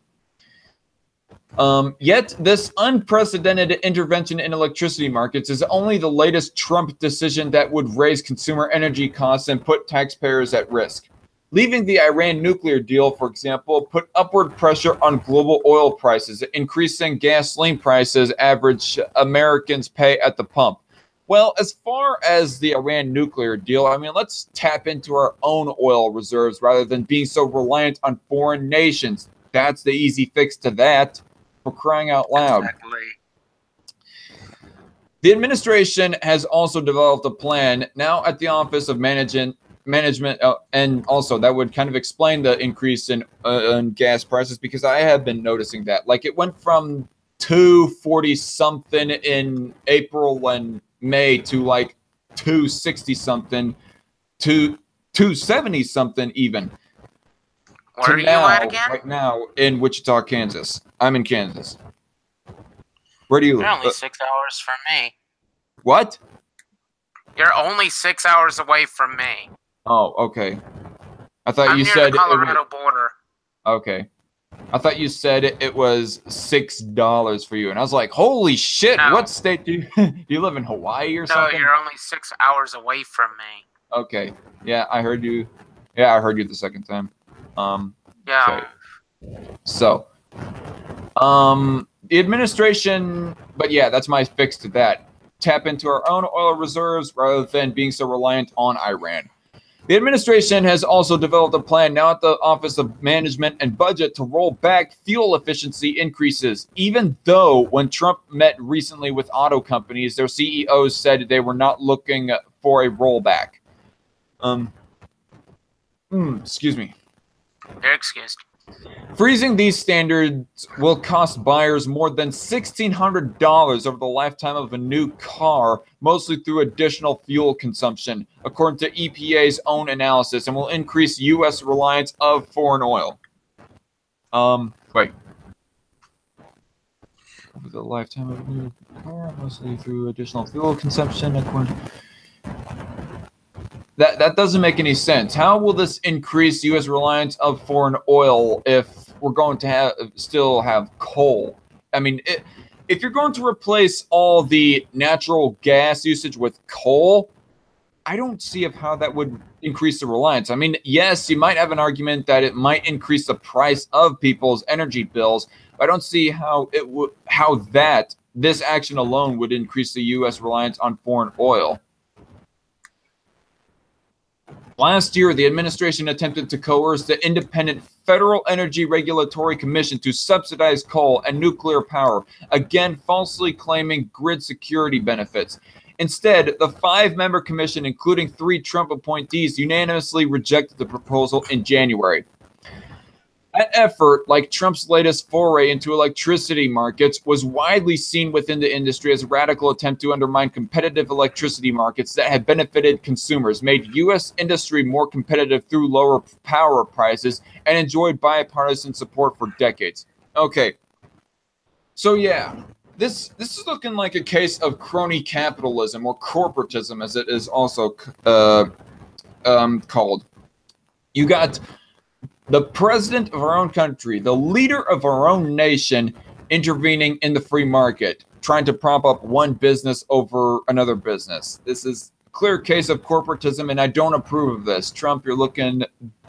Yet this unprecedented intervention in electricity markets is only the latest Trump decision that would raise consumer energy costs and put taxpayers at risk. Leaving the Iran nuclear deal, for example, put upward pressure on global oil prices, increasing gasoline prices average Americans pay at the pump. Well, as far as the Iran nuclear deal, I mean, let's tap into our own oil reserves rather than being so reliant on foreign nations. That's the easy fix to that, for crying out loud. Exactly. The administration has also developed a plan now at the Office of Management, and also that would kind of explain the increase in gas prices, because I have been noticing that. Like, it went from $2.40 something in April and May to like $2.60 something to $2.70 something even. Where are you at again? Right now in Wichita, Kansas. I'm in Kansas. Where do you live? You're only 6 hours from me. What? You're only 6 hours away from me. Oh, okay. I thought I'm you near said the Colorado border. Okay. I thought you said it was $6 for you, and I was like, "Holy shit! No. What state do you live in? Hawaii or something?" No, you're only 6 hours away from me. Okay. Yeah, I heard you. Yeah, I heard you the second time. Yeah. Okay. So, the administration, but yeah, that's my fix to that. Tap into our own oil reserves rather than being so reliant on Iran. The administration has also developed a plan now at the Office of Management and Budget to roll back fuel efficiency increases, even though when Trump met recently with auto companies, their CEOs said they were not looking for a rollback. Excuse me. You're excused. Freezing these standards will cost buyers more than $1,600 over the lifetime of a new car, mostly through additional fuel consumption, according to EPA's own analysis, and will increase U.S. reliance of foreign oil. Wait. Over the lifetime of a new car, mostly through additional fuel consumption, according to... That doesn't make any sense. How will this increase U.S. reliance of foreign oil if we're going to still have coal? I mean, if you're going to replace all the natural gas usage with coal, I don't see how that would increase the reliance. I mean, yes, you might have an argument that it might increase the price of people's energy bills, but I don't see how this action alone would increase the U.S. reliance on foreign oil. Last year, the administration attempted to coerce the independent Federal Energy Regulatory Commission to subsidize coal and nuclear power, again falsely claiming grid security benefits. Instead, the 5-member commission, including 3 Trump appointees, unanimously rejected the proposal in January. That effort, like Trump's latest foray into electricity markets, was widely seen within the industry as a radical attempt to undermine competitive electricity markets that had benefited consumers, made U.S. industry more competitive through lower power prices, and enjoyed bipartisan support for decades. Okay, so yeah, this is looking like a case of crony capitalism, or corporatism, as it is also called. You got the president of our own country, the leader of our own nation, intervening in the free market, trying to prop up one business over another business. This is a clear case of corporatism, and I don't approve of this. Trump, you're looking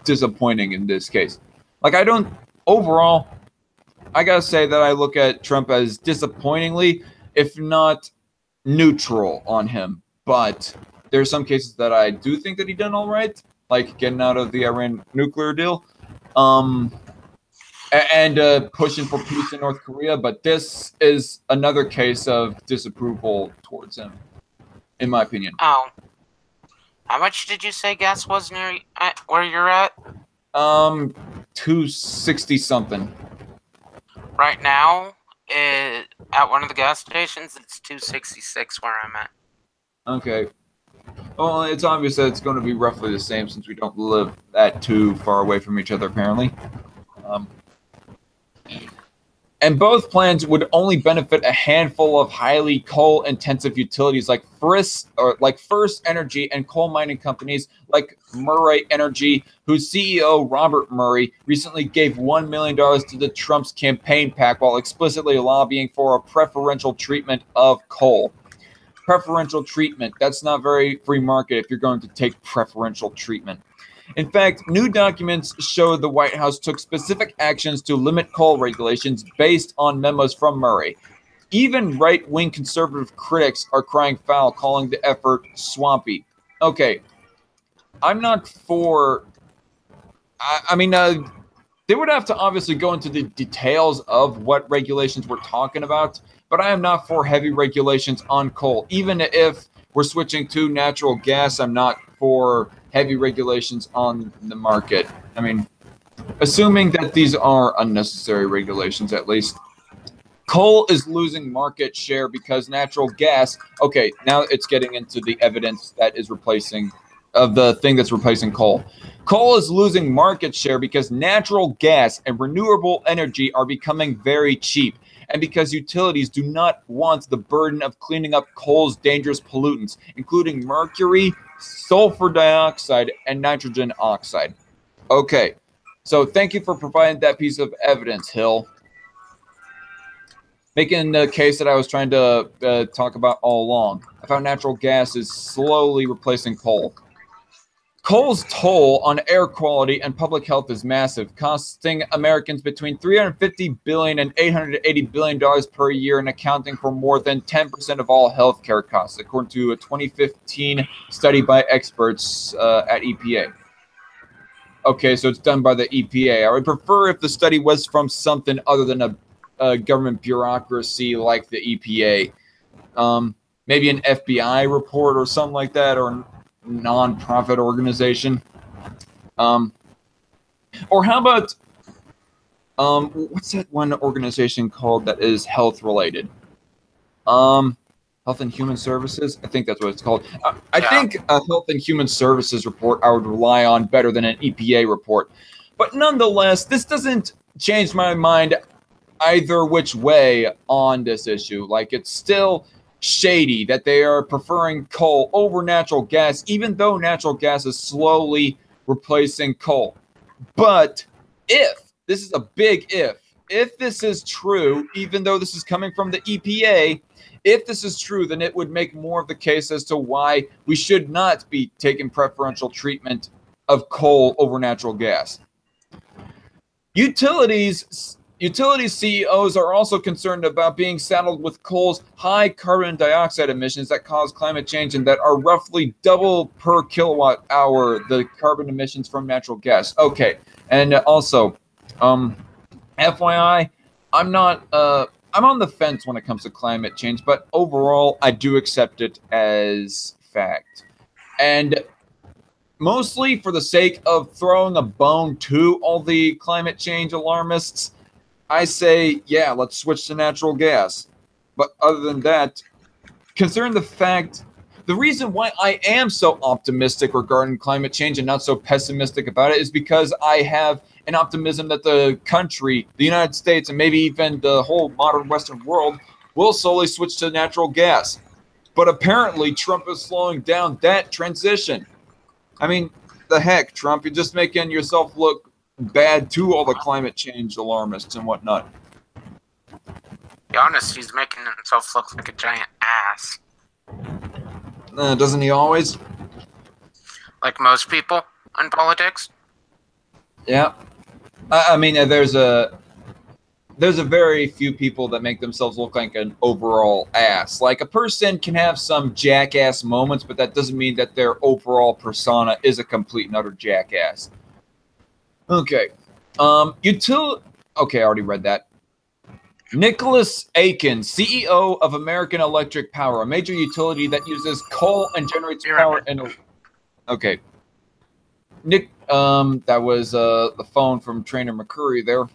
disappointing in this case. Like, overall, I gotta say that I look at Trump as disappointingly, if not neutral on him. But there are some cases that I do think that he done all right, like getting out of the Iran nuclear deal. And pushing for peace in North Korea, but this is another case of disapproval towards him, in my opinion. Oh, how much did you say gas was near where you're at? 260 something. Right now, at one of the gas stations, it's 266 where I'm at. Okay. Well, it's obvious that it's going to be roughly the same since we don't live that too far away from each other, apparently. And both plans would only benefit a handful of highly coal-intensive utilities like First Energy and coal mining companies like Murray Energy, whose CEO, Robert Murray, recently gave $1 million to the Trump's campaign PAC while explicitly lobbying for a preferential treatment of coal. Preferential treatment. That's not very free market if you're going to take preferential treatment. In fact, new documents show the White House took specific actions to limit coal regulations based on memos from Murray. Even right-wing conservative critics are crying foul, calling the effort swampy. Okay, I'm not for... they would have to obviously go into the details of what regulations we're talking about, but I am not for heavy regulations on coal. Even if we're switching to natural gas, I'm not for heavy regulations on the market. I mean, assuming that these are unnecessary regulations, at least. Coal is losing market share because natural gas... Okay, now it's getting into the evidence that is replacing... of the thing that's replacing coal. Coal is losing market share because natural gas and renewable energy are becoming very cheap, and because utilities do not want the burden of cleaning up coal's dangerous pollutants, including mercury, sulfur dioxide, and nitrogen oxide. Okay, so thank you for providing that piece of evidence, Hill. Making the case that I was trying to talk about all along. I found natural gas is slowly replacing coal. Coal's toll on air quality and public health is massive, costing Americans between $350 billion and $880 billion per year and accounting for more than 10% of all healthcare costs, according to a 2015 study by experts at EPA. Okay, so it's done by the EPA. I would prefer if the study was from something other than a government bureaucracy like the EPA. Maybe an FBI report or something like that, or non-profit organization. Or how about What's that one organization called that is health related? Health and Human Services. I think that's what it's called. I think a Health and Human Services report I would rely on better than an EPA report. But nonetheless, this doesn't change my mind either which way on this issue. Like, it's still shady that they are preferring coal over natural gas, even though natural gas is slowly replacing coal. But this is a big if this is true, even though this is coming from the EPA, if this is true, then it would make more of the case as to why we should not be taking preferential treatment of coal over natural gas. Utilities CEOs are also concerned about being saddled with coal's high carbon dioxide emissions that cause climate change and that are roughly double per kilowatt hour the carbon emissions from natural gas. Okay, and also, FYI, I'm on the fence when it comes to climate change, but overall, I do accept it as fact. And mostly for the sake of throwing a bone to all the climate change alarmists, I say, yeah, let's switch to natural gas. But other than that, considering the reason why I am so optimistic regarding climate change and not so pessimistic about it is because I have an optimism that the country, the United States, and maybe even the whole modern Western world will slowly switch to natural gas. But apparently, Trump is slowing down that transition. I mean, the heck, Trump, you're just making yourself look bad to all the climate change alarmists and whatnot. To be honest, he's making himself look like a giant ass. Doesn't he always? Like most people in politics? Yeah. I mean, there's a very few people that make themselves look like an overall ass. Like, a person can have some jackass moments, but that doesn't mean that their overall persona is a complete and utter jackass. Okay. Okay, I already read that. Nicholas Aiken, CEO of American Electric Power, a major utility that uses coal and generates power in a... Okay. Nick, that was the phone from Trainer McCurry there.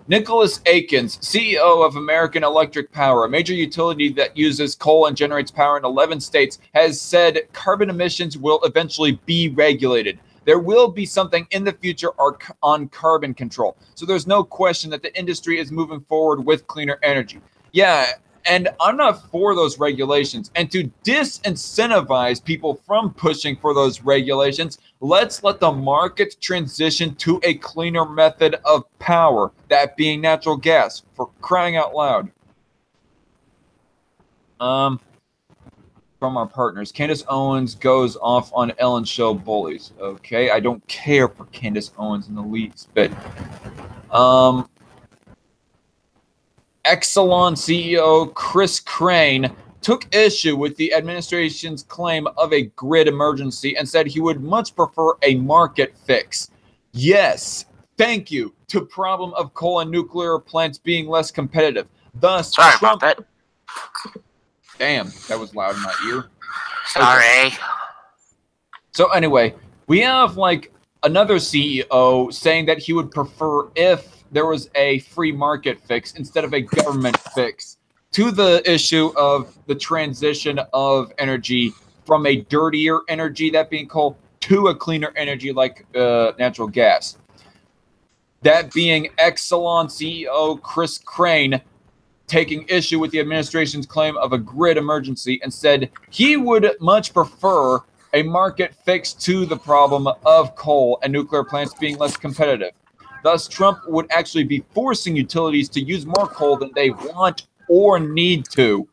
Nicholas Aikens, CEO of American Electric Power, a major utility that uses coal and generates power in 11 states, has said carbon emissions will eventually be regulated. There will be something in the future on carbon control. So there's no question that the industry is moving forward with cleaner energy. Yeah, and I'm not for those regulations. And to disincentivize people from pushing for those regulations, let's let the market transition to a cleaner method of power, that being natural gas, for crying out loud. From our partners, Candace Owens goes off on Ellen Show bullies. Okay, I don't care for Candace Owens in the least bit. Exelon CEO Chris Crane took issue with the administration's claim of a grid emergency and said he would much prefer a market fix. Yes, thank you, to problem of coal and nuclear plants being less competitive. Thus, Sorry about that. Damn, that was loud in my ear. Sorry. Okay. So anyway, we have like another CEO saying that he would prefer if there was a free market fix instead of a government fix to the issue of the transition of energy from a dirtier energy, that being coal, to a cleaner energy like natural gas. That being Exelon CEO Chris Crane taking issue with the administration's claim of a grid emergency and said he would much prefer a market fix to the problem of coal and nuclear plants being less competitive. Thus, Trump would actually be forcing utilities to use more coal than they want or need to.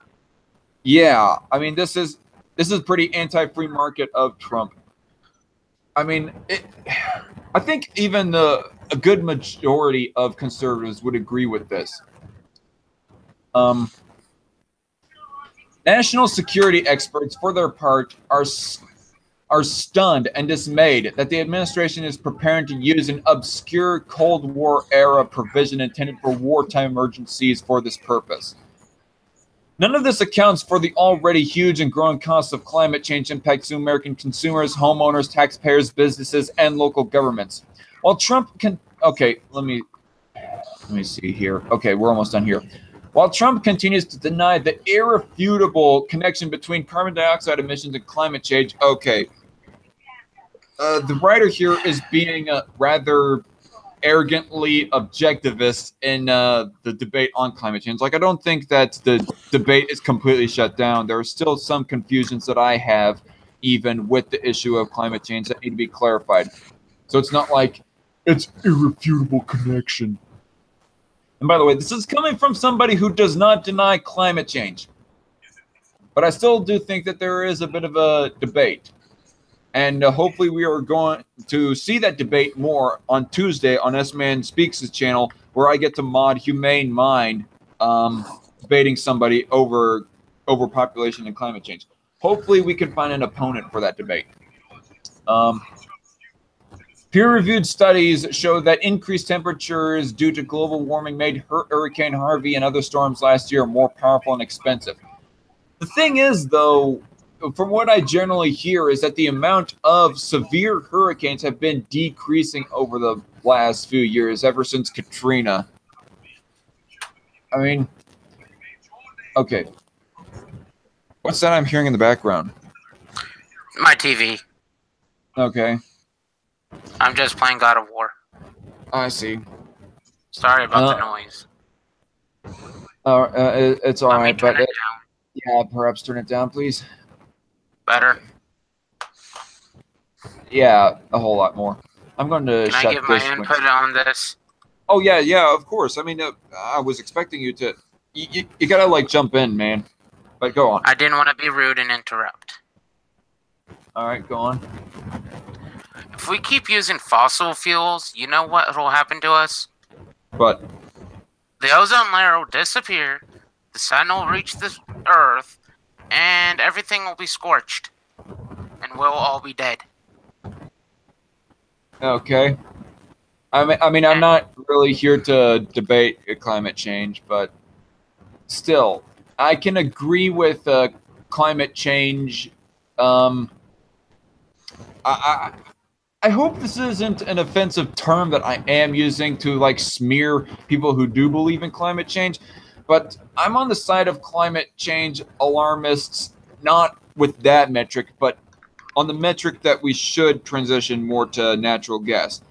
Yeah, I mean, this is pretty anti-free market of Trump. I mean, I think even a good majority of conservatives would agree with this. National security experts, for their part, are stunned and dismayed that the administration is preparing to use an obscure Cold War-era provision intended for wartime emergencies for this purpose. None of this accounts for the already huge and growing costs of climate change impacts to American consumers, homeowners, taxpayers, businesses, and local governments. While Trump can... Okay, let me... Let me see here. Okay, we're almost done here. While Trump continues to deny the irrefutable connection between carbon dioxide emissions and climate change, okay, the writer here is being rather arrogantly objectivist in the debate on climate change. Like, I don't think that the debate is completely shut down. There are still some confusions that I have, even with the issue of climate change, that need to be clarified. So it's not like it's irrefutable connection. And by the way, this is coming from somebody who does not deny climate change. But I still do think that there is a bit of a debate. And hopefully we are going to see that debate more on Tuesday on S-Man Speaks' channel, where I get to mod Humane Mind, debating somebody over overpopulation and climate change. Hopefully we can find an opponent for that debate. Peer-reviewed studies show that increased temperatures due to global warming made Hurricane Harvey and other storms last year more powerful and expensive. The thing is, though, from what I generally hear, is that the amount of severe hurricanes have been decreasing over the last few years, ever since Katrina. I mean, okay. What's that I'm hearing in the background? My TV. Okay. I'm just playing God of War. I see. Sorry about the noise. It's all right, but down. Yeah, perhaps turn it down, please. Better. Yeah, a whole lot more. I'm going to Can shut I give my this input on this? Oh yeah, of course. I mean, I was expecting you to. You gotta like jump in, man. But go on. I didn't want to be rude and interrupt. All right, go on. If we keep using fossil fuels, you know what will happen to us? But the ozone layer will disappear, the sun will reach the Earth, and everything will be scorched, and we'll all be dead. Okay. I mean, I'm not really here to debate climate change, but still, I can agree with climate change. I hope this isn't an offensive term that I am using to like smear people who do believe in climate change, but I'm on the side of climate change alarmists, not with that metric, but on the metric that we should transition more to natural gas.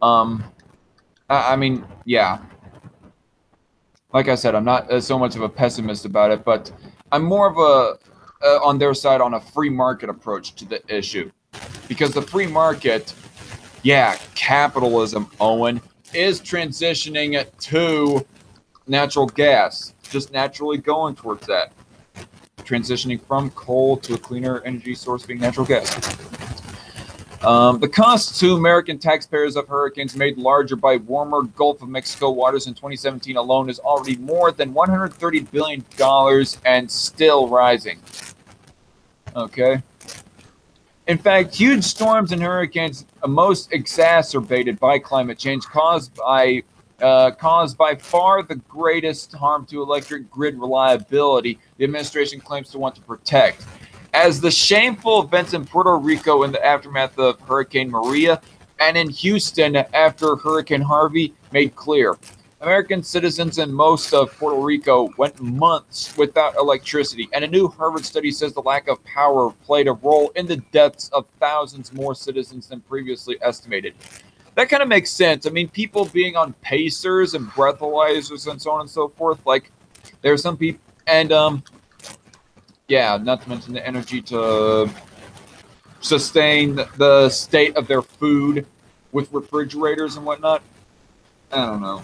I mean, yeah. Like I said, I'm not so much of a pessimist about it, but I'm more of a on their side on a free market approach to the issue. Because the free market, yeah, capitalism, Owen, is transitioning to natural gas, just naturally going towards that. Transitioning from coal to a cleaner energy source being natural gas. The cost to American taxpayers of hurricanes made larger by warmer Gulf of Mexico waters in 2017 alone is already more than $130 billion and still rising. Okay. In fact, huge storms and hurricanes are most exacerbated by climate change, caused by far the greatest harm to electric grid reliability the administration claims to want to protect. As the shameful events in Puerto Rico in the aftermath of Hurricane Maria and in Houston after Hurricane Harvey made clear, American citizens in most of Puerto Rico went months without electricity, and a new Harvard study says the lack of power played a role in the deaths of thousands more citizens than previously estimated. That kind of makes sense. I mean, people being on pacers and breathalyzers and so on and so forth, like, there's some people, and, yeah, not to mention the energy to sustain the state of their food with refrigerators and whatnot. I don't know.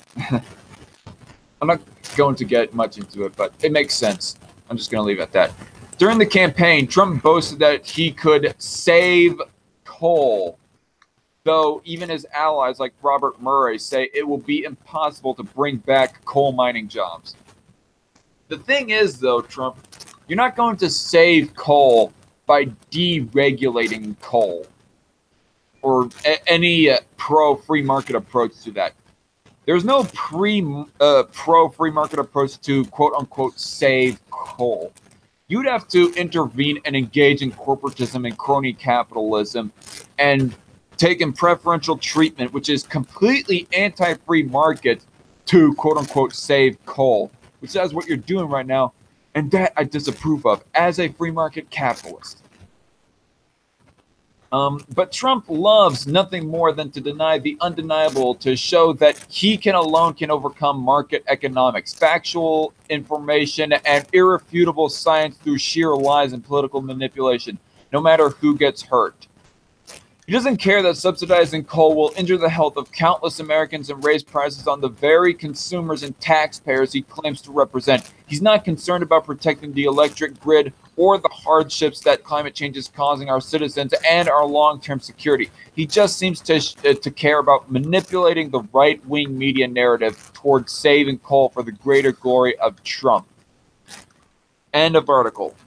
I'm not going to get much into it, but it makes sense. I'm just going to leave it at that. During the campaign, Trump boasted that he could save coal, though even his allies like Robert Murray say it will be impossible to bring back coal mining jobs. The thing is, though, Trump, you're not going to save coal by deregulating coal or any pro-free market approach to that. There's no pro-free market approach to quote-unquote save coal. You'd have to intervene and engage in corporatism and crony capitalism and taken preferential treatment, which is completely anti-free market, to quote-unquote save coal, which is what you're doing right now, and that I disapprove of as a free market capitalist. But Trump loves nothing more than to deny the undeniable, to show that he alone can overcome market economics, factual information, and irrefutable science through sheer lies and political manipulation, no matter who gets hurt. He doesn't care that subsidizing coal will injure the health of countless Americans and raise prices on the very consumers and taxpayers he claims to represent. He's not concerned about protecting the electric grid or the hardships that climate change is causing our citizens and our long-term security. He just seems to care about manipulating the right-wing media narrative towards saving coal for the greater glory of Trump. End of article.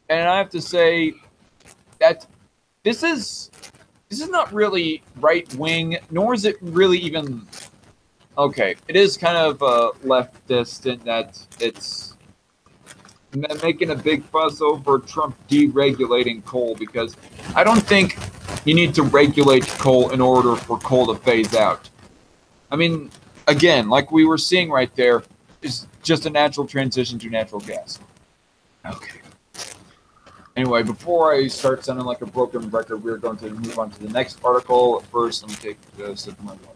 And I have to say that this is not really right-wing, nor is it really even... Okay, it is kind of leftist in that it's making a big fuss over Trump deregulating coal, because I don't think you need to regulate coal in order for coal to phase out. I mean, again, like we were seeing right there, is just a natural transition to natural gas. Okay. Anyway, before I start sounding like a broken record, we're going to move on to the next article. First, let me take a sip of my water.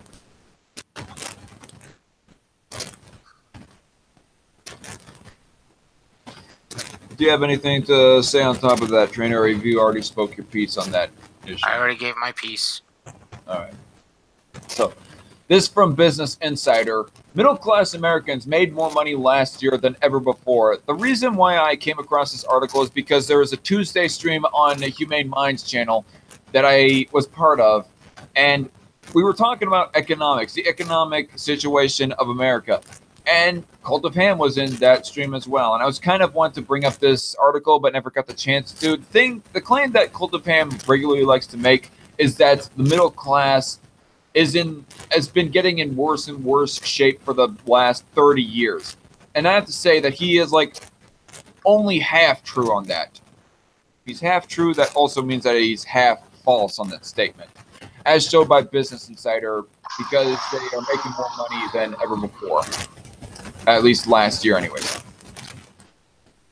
Do you have anything to say on top of that, Trainer, or have you already spoke your piece on that issue? I already gave my piece. All right. So, this from Business Insider. Middle-class Americans made more money last year than ever before. The reason why I came across this article is because there was a Tuesday stream on the Humane Minds channel that I was part of, and we were talking about economics, the economic situation of America. And Cult of Ham was in that stream as well. And I was kind of wanting to bring up this article, but never got the chance to. The claim that Cult of Ham regularly likes to make is that the middle class has been getting in worse and worse shape for the last 30 years. And I have to say that he is like only half true on that. If he's half true, that also means that he's half false on that statement, as shown by Business Insider, because they are making more money than ever before. At least last year, anyways.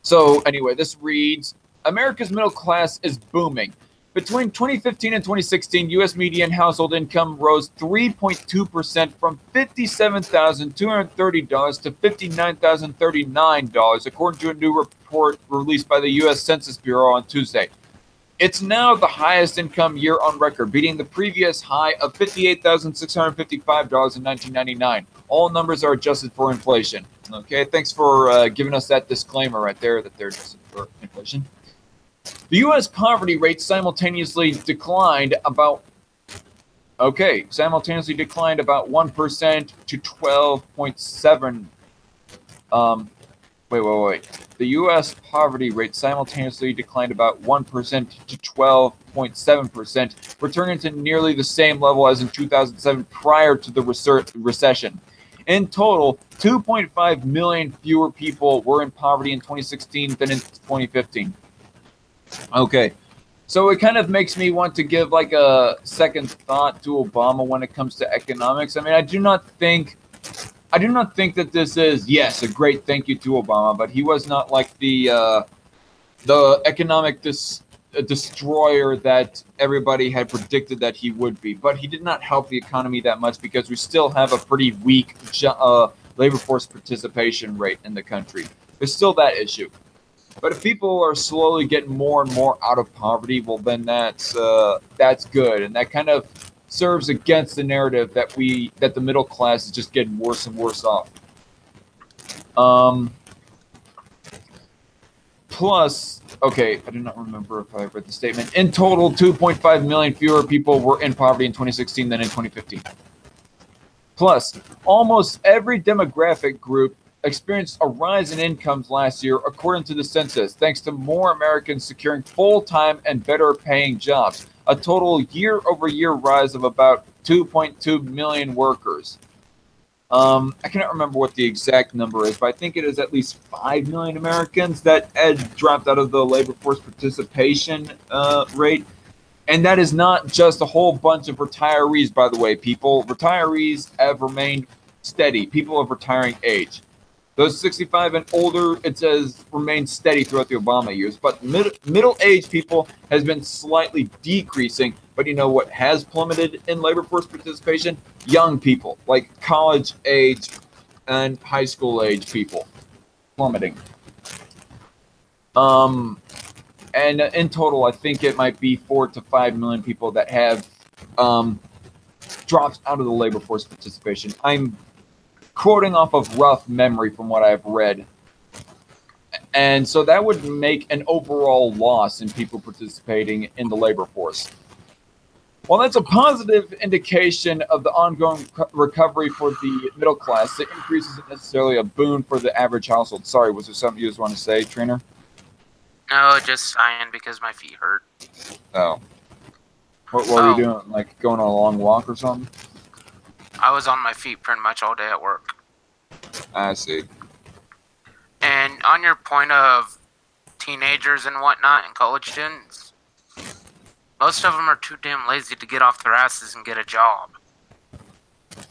So, anyway, this reads, America's middle class is booming. Between 2015 and 2016, U.S. median household income rose 3.2% from $57,230 to $59,039, according to a new report released by the U.S. Census Bureau on Tuesday. It's now the highest income year on record, beating the previous high of $58,655 in 1999. All numbers are adjusted for inflation. Okay, thanks for giving us that disclaimer right there that they're adjusted for inflation. The U.S. poverty rate simultaneously declined about 1% to 12.7. Wait. The U.S. poverty rate simultaneously declined about 1% to 12.7%, returning to nearly the same level as in 2007 prior to the recession. In total, 2.5 million fewer people were in poverty in 2016 than in 2015. Okay, so it kind of makes me want to give like a second thought to Obama when it comes to economics. I mean, I do not think that this is, yes, a great thank you to Obama, but he was not like the economic destroyer that everybody had predicted that he would be. But he did not help the economy that much because we still have a pretty weak labor force participation rate in the country. There's still that issue. But if people are slowly getting more and more out of poverty, well, then that's good, and that kind of serves against the narrative that the middle class is just getting worse and worse off. Plus, okay, I do not remember if I read the statement. In total, 2.5 million fewer people were in poverty in 2016 than in 2015. Plus, almost every demographic group experienced a rise in incomes last year, according to the census, thanks to more Americans securing full-time and better-paying jobs. A total year-over-year rise of about 2.2 million workers. I cannot remember what the exact number is, but I think it is at least 5 million Americans that had dropped out of the labor force participation rate. And that is not just a whole bunch of retirees, by the way, people. Retirees have remained steady. People of retiring age. Those 65 and older, it says, remain steady throughout the Obama years. But middle-aged people has been slightly decreasing. But you know what has plummeted in labor force participation? Young people, like college age and high school age people, plummeting. And in total, I think it might be 4 to 5 million people that have dropped out of the labor force participation. I'm quoting off of rough memory from what I've read. And so that would make an overall loss in people participating in the labor force. While that's a positive indication of the ongoing recovery for the middle class, the increase isn't necessarily a boon for the average household. Sorry, was there something you just want to say, Trainer? No, just sighing because my feet hurt. Oh. What were you doing? Like going on a long walk or something? I was on my feet pretty much all day at work. I see. And on your point of teenagers and whatnot and college students, most of them are too damn lazy to get off their asses and get a job.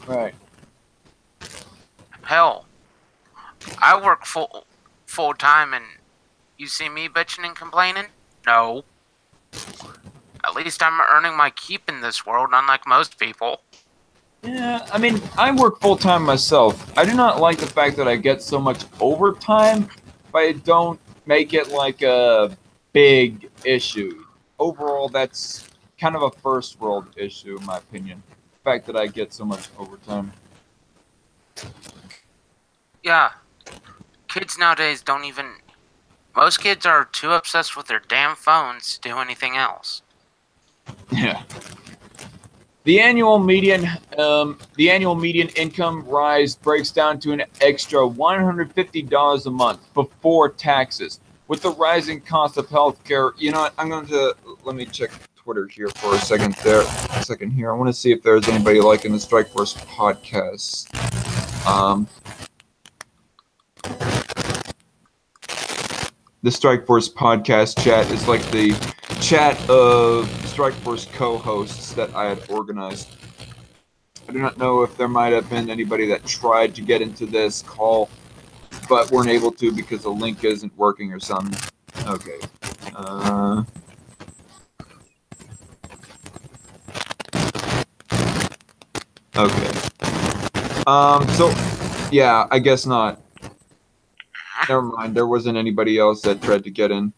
Right. Hell, I work full time, and you see me bitching and complaining? No. At least I'm earning my keep in this world, unlike most people. Yeah, I mean, I work full-time myself. I do not like the fact that I get so much overtime, but I don't make it like a big issue. Overall, that's kind of a first-world issue, in my opinion. The fact that I get so much overtime. Yeah. Kids nowadays don't even... Most kids are too obsessed with their damn phones to do anything else. Yeah. The annual median income rise breaks down to an extra $150 a month before taxes. With the rising cost of healthcare, you know what? I'm going to let me check Twitter here for a second. I want to see if there's anybody liking the Strikeforce podcast. The Strikeforce podcast chat is like the chat of Strikeforce co-hosts that I had organized. I do not know if there might have been anybody that tried to get into this call, but weren't able to because the link isn't working or something. Okay. Okay. So, yeah, I guess not. Never mind, there wasn't anybody else that tried to get in.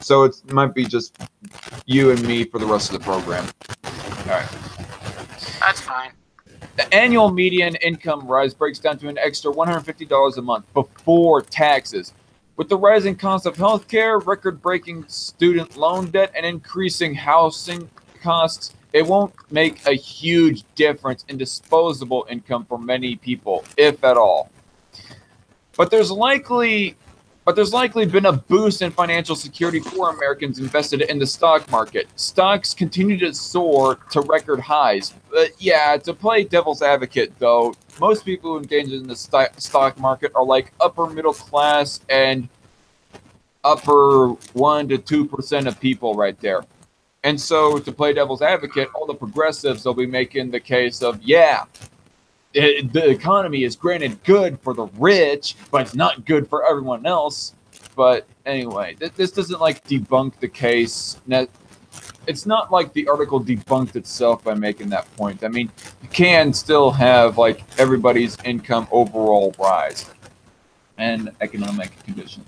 So it might be just you and me for the rest of the program. Alright. That's fine. The annual median income rise breaks down to an extra $150 a month before taxes. With the rising cost of healthcare, record-breaking student loan debt, and increasing housing costs, it won't make a huge difference in disposable income for many people, if at all. But there's likely been a boost in financial security for Americans invested in the stock market. Stocks continue to soar to record highs. But yeah, to play devil's advocate, though, most people who engage in the stock market are like upper middle class and upper 1 to 2% of people right there. And so to play devil's advocate, all the progressives will be making the case of, yeah, the economy is granted good for the rich, but it's not good for everyone else. But anyway, this doesn't like debunk the case. It's not like the article debunked itself by making that point. I mean, you can still have like everybody's income overall rise and economic condition.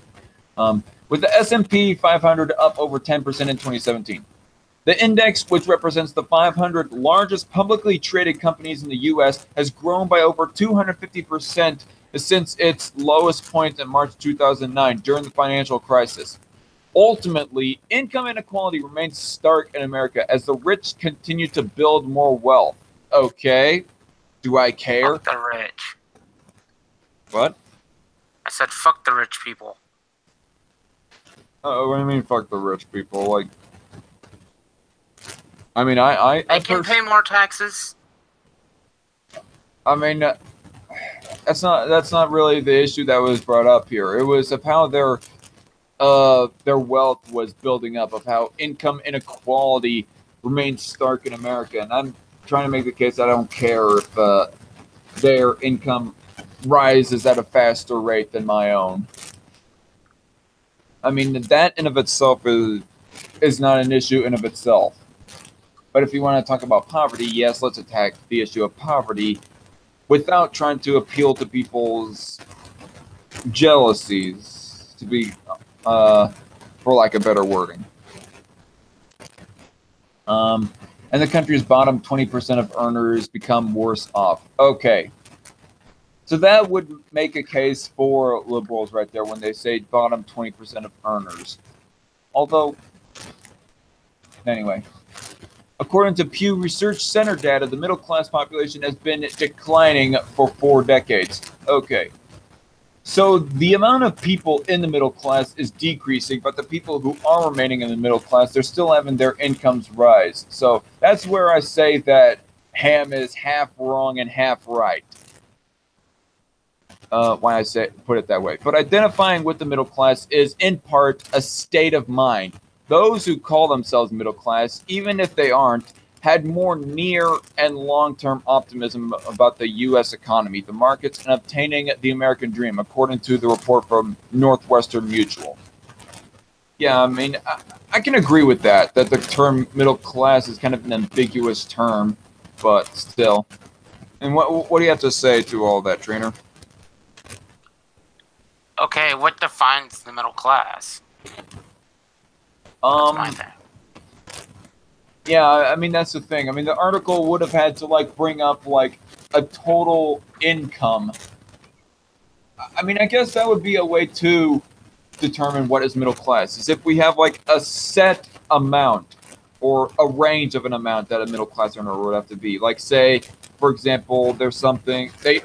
With the S&P 500 up over 10% in 2017. The index, which represents the 500 largest publicly traded companies in the U.S., has grown by over 250% since its lowest point in March 2009 during the financial crisis. Ultimately, income inequality remains stark in America as the rich continue to build more wealth. Okay, do I care? Fuck the rich. What? I said fuck the rich people. What do you mean fuck the rich people? Like... I mean, They can pay more taxes. I mean, that's not really the issue that was brought up here. It was of how their wealth was building up, of how income inequality remains stark in America, and I'm trying to make the case that I don't care if their income rises at a faster rate than my own. I mean, that in of itself is not an issue in of itself. But if you want to talk about poverty, yes, let's attack the issue of poverty without trying to appeal to people's jealousies, to be, for lack of better wording. And the country's bottom 20% of earners become worse off. Okay. So that would make a case for liberals right there when they say bottom 20% of earners. Although, anyway, according to Pew Research Center data, the middle class population has been declining for 4 decades. Okay. So the amount of people in the middle class is decreasing, but the people who are remaining in the middle class, they're still having their incomes rise. So that's where I say that Ham is half wrong and half right. Why I put it that way. But identifying with the middle class is in part a state of mind. Those who call themselves middle class, even if they aren't, had more near and long-term optimism about the U.S. economy, the markets, and obtaining the American dream, according to the report from Northwestern Mutual. Yeah, I mean, I can agree with that the term middle class is kind of an ambiguous term, but still. And what do you have to say to all that, Trainer? Okay, what defines the middle class? That's my thing. Yeah, I mean, that's the thing. I mean, the article would have had to, like, bring up, like, a total income. I mean, I guess that would be a way to determine what is middle class, is if we have, like, a set amount or a range of an amount that a middle class earner would have to be. Like, say, for example, they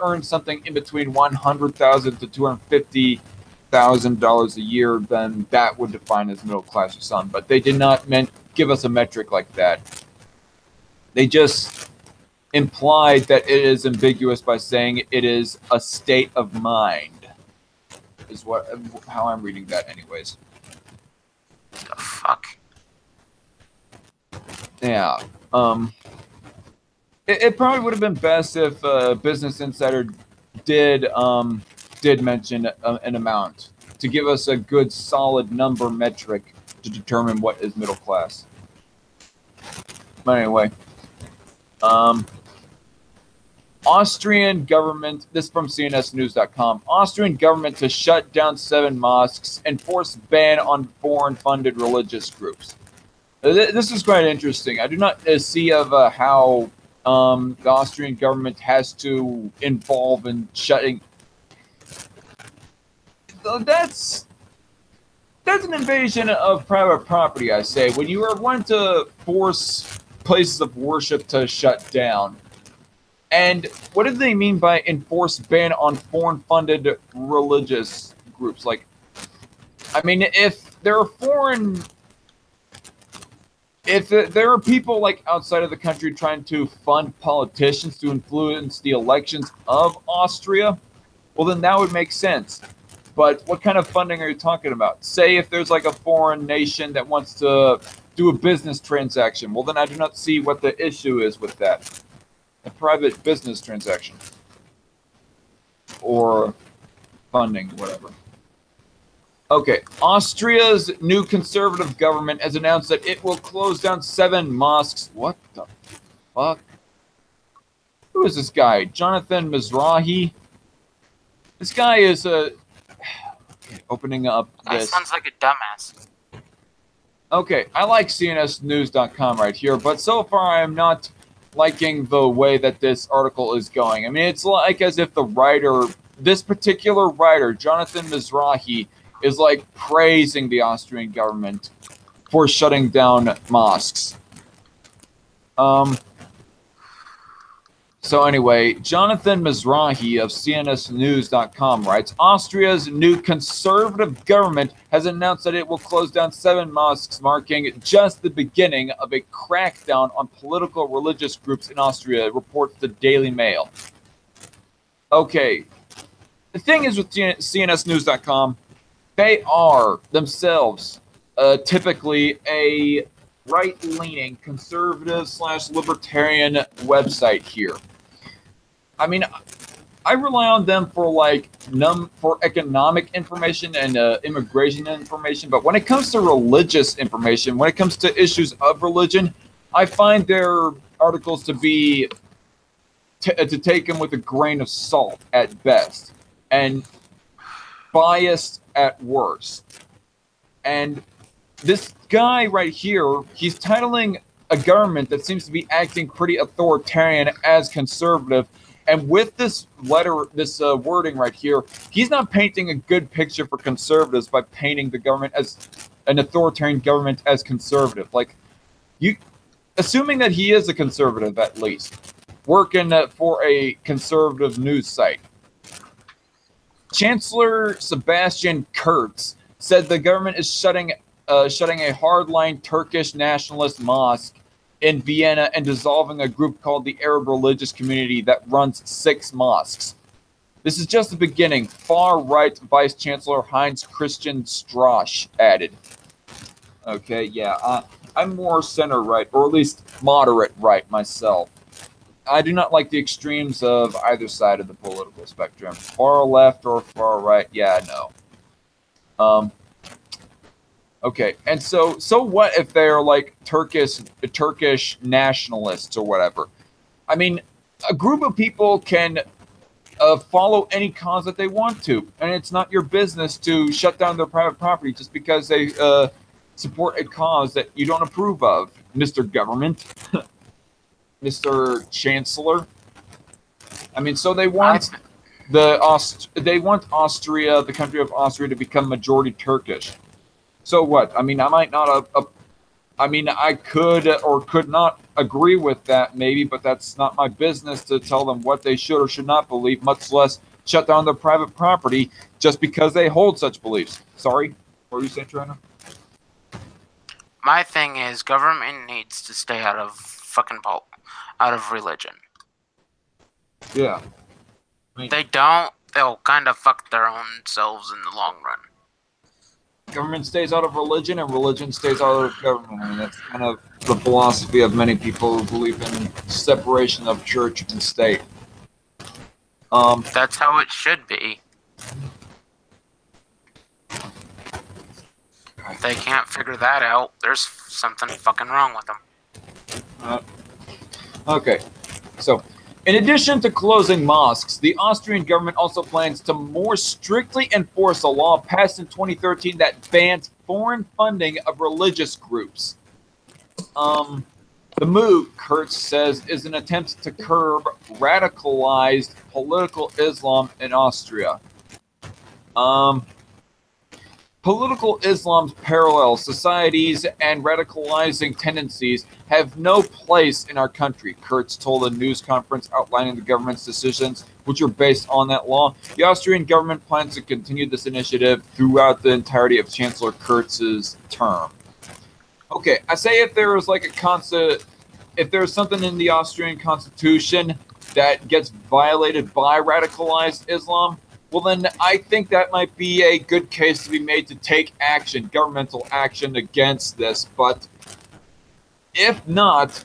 earn something in between $100,000 to $250,000 a year, then that would define as middle class or something. But they did not give us a metric like that. They just implied that it is ambiguous by saying it is a state of mind, is how I'm reading that anyways. The fuck? Yeah. It probably would have been best if Business Insider did mention an amount to give us a good solid number metric to determine what is middle class. But anyway, Austrian government, this is from CNSnews.com, Austrian government to shut down 7 mosques, enforce ban on foreign-funded religious groups. This is quite interesting. I do not see of how the Austrian government has to involve in shutting. That's an invasion of private property, I say. When you are wanting to force places of worship to shut down. And what do they mean by enforce ban on foreign-funded religious groups? Like, I mean, if there are people like outside of the country trying to fund politicians to influence the elections of Austria, well, then that would make sense. But what kind of funding are you talking about? Say if there's like a foreign nation that wants to do a business transaction, well, then I do not see what the issue is with that. A private business transaction. Or funding, whatever. Okay, Austria's new conservative government has announced that it will close down 7 mosques. What the fuck? Who is this guy? Jonathan Mizrahi? This guy is opening up this. That sounds like a dumbass. Okay, I like CNSnews.com right here, but so far I am not liking the way that this article is going. I mean, it's like as if the writer, this particular writer, Jonathan Mizrahi, is like praising the Austrian government for shutting down mosques. So anyway, Jonathan Mizrahi of CNSnews.com writes, Austria's new conservative government has announced that it will close down 7 mosques, marking just the beginning of a crackdown on political religious groups in Austria, reports the Daily Mail. Okay, the thing is with CNSnews.com, they are themselves typically a right-leaning conservative / libertarian website here. I mean, I rely on them for like for economic information and immigration information, but when it comes to religious information, when it comes to issues of religion, I find their articles to be to take them with a grain of salt at best, and biased at worst. And this guy right here, he's titling a government that seems to be acting pretty authoritarian as conservative. And with this letter, this wording right here, he's not painting a good picture for conservatives by painting the government as an authoritarian government as conservative. Like, you, assuming that he is a conservative at least, working for a conservative news site. Chancellor Sebastian Kurz said the government is shutting a hardline Turkish nationalist mosque in Vienna and dissolving a group called the Arab Religious Community that runs 6 mosques. This is just the beginning, far-right Vice Chancellor Heinz Christian Strache added. Okay, yeah, I'm more center-right, or at least moderate-right myself. I do not like the extremes of either side of the political spectrum. Far left or far right, yeah, no. Okay, and so what if they're like Turkish nationalists or whatever? I mean, a group of people can follow any cause that they want to, and it's not your business to shut down their private property just because they support a cause that you don't approve of, Mr. Government, Mr. Chancellor. I mean, so they want Austria, the country of Austria, to become majority Turkish. So what? I mean, I might not. I mean, I could or could not agree with that, maybe, but that's not my business to tell them what they should or should not believe, much less shut down their private property just because they hold such beliefs. Sorry, what were you saying, Trina? My thing is, government needs to stay out of out of religion. Yeah. I mean, they don't, they'll kind of fuck their own selves in the long run. Government stays out of religion, and religion stays out of government. I mean, that's kind of the philosophy of many people who believe in separation of church and state. That's how it should be. If they can't figure that out, there's something fucking wrong with them. Okay, so in addition to closing mosques, the Austrian government also plans to more strictly enforce a law passed in 2013 that bans foreign funding of religious groups. The move, Kurtz says, is an attempt to curb radicalized political Islam in Austria. Political Islam's parallel societies and radicalizing tendencies have no place in our country, Kurtz told a news conference outlining the government's decisions, which are based on that law. The Austrian government plans to continue this initiative throughout the entirety of Chancellor Kurtz's term. Okay, I say if there is like if there's something in the Austrian constitution that gets violated by radicalized Islam, well, then I think that might be a good case to be made to take action, governmental action against this. But if not,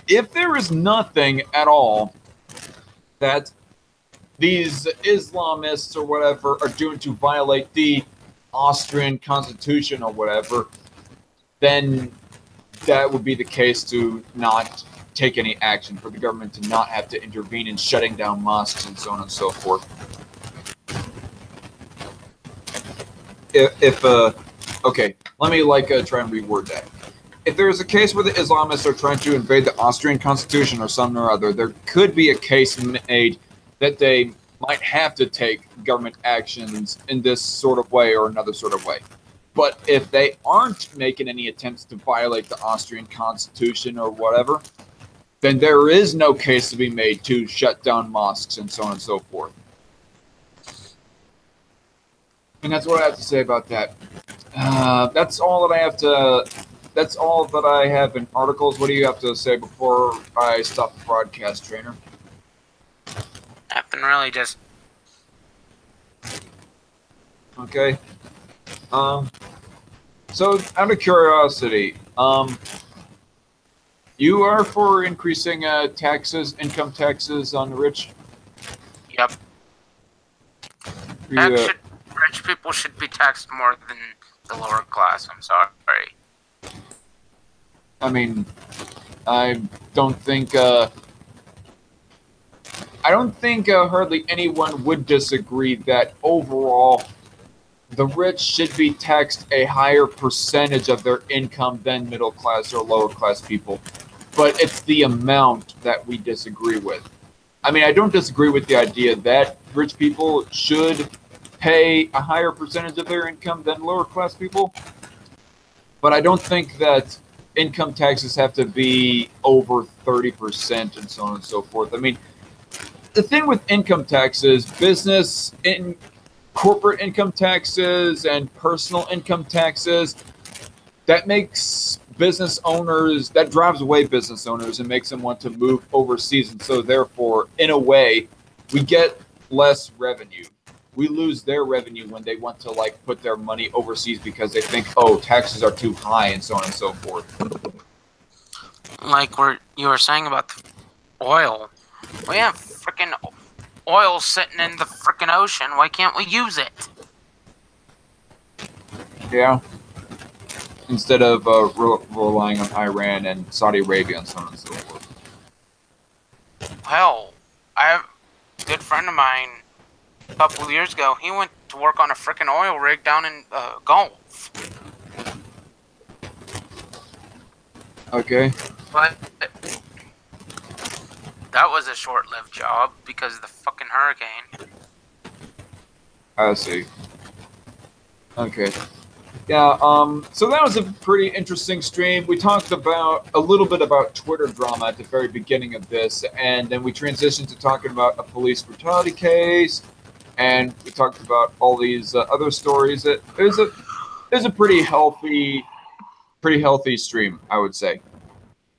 if there is nothing at all that these Islamists or whatever are doing to violate the Austrian constitution or whatever, then that would be the case to not take any action, for the government to not have to intervene in shutting down mosques and so on and so forth. Okay, let me try and reword that. If there is a case where the Islamists are trying to invade the Austrian constitution or some or other, there could be a case made that they might have to take government actions in this sort of way or another sort of way. But if they aren't making any attempts to violate the Austrian constitution or whatever, then there is no case to be made to shut down mosques and so on and so forth. And that's what I have to say about that. That's all that I have to. That's all that I have in articles. What do you have to say before I stop the broadcast, Trainer? Nothing really, just. Okay. So, out of curiosity, You are for increasing taxes, income taxes on the rich? Yep. Rich people should be taxed more than the lower class. I'm sorry. I mean, I don't think hardly anyone would disagree that overall the rich should be taxed a higher percentage of their income than middle class or lower class people. But it's the amount that we disagree with. I mean, I don't disagree with the idea that rich people should pay a higher percentage of their income than lower class people. But I don't think that income taxes have to be over 30% and so on and so forth. I mean, the thing with income taxes, corporate income taxes and personal income taxes, that makes business owners, that drives away business owners and makes them want to move overseas. And so therefore, in a way, we get less revenue. We lose their revenue when they want to like put their money overseas because they think, oh, taxes are too high and so on and so forth. Like you were saying about the oil. We have freaking oil sitting in the freaking ocean. Why can't we use it? Yeah. Instead of relying on Iran and Saudi Arabia and so on and so forth. Hell, I have a good friend of mine a couple of years ago. He went to work on a freaking oil rig down in Gulf. Okay. But that was a short-lived job because of the fucking hurricane. I see. Okay. Yeah, so that was a pretty interesting stream. We talked about a little bit about Twitter drama at the very beginning of this, and then we transitioned to talking about a police brutality case, and we talked about all these other stories. It was a pretty healthy stream, I would say.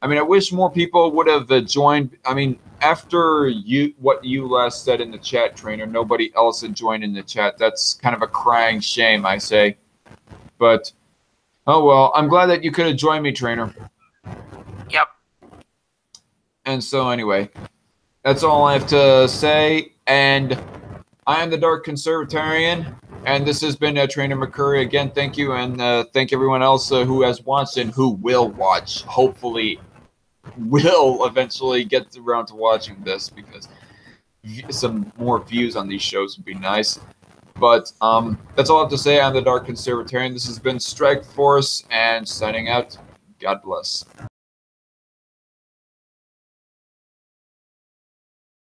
I mean, I wish more people would have joined. I mean, after what you last said in the chat, Trainer, nobody else had joined in the chat. That's kind of a crying shame, I say. But, oh well, I'm glad that you could have joined me, Trainer. Yep. And so anyway, that's all I have to say. And I am the Dark Conservatarian, and this has been Trainer McCurry. Again, thank you, and thank everyone else who has watched and who will watch. Hopefully, will eventually get around to watching this, because some more views on these shows would be nice. But that's all I have to say. I'm the Dark Conservatarian. This has been Strike Force, and signing out. God bless.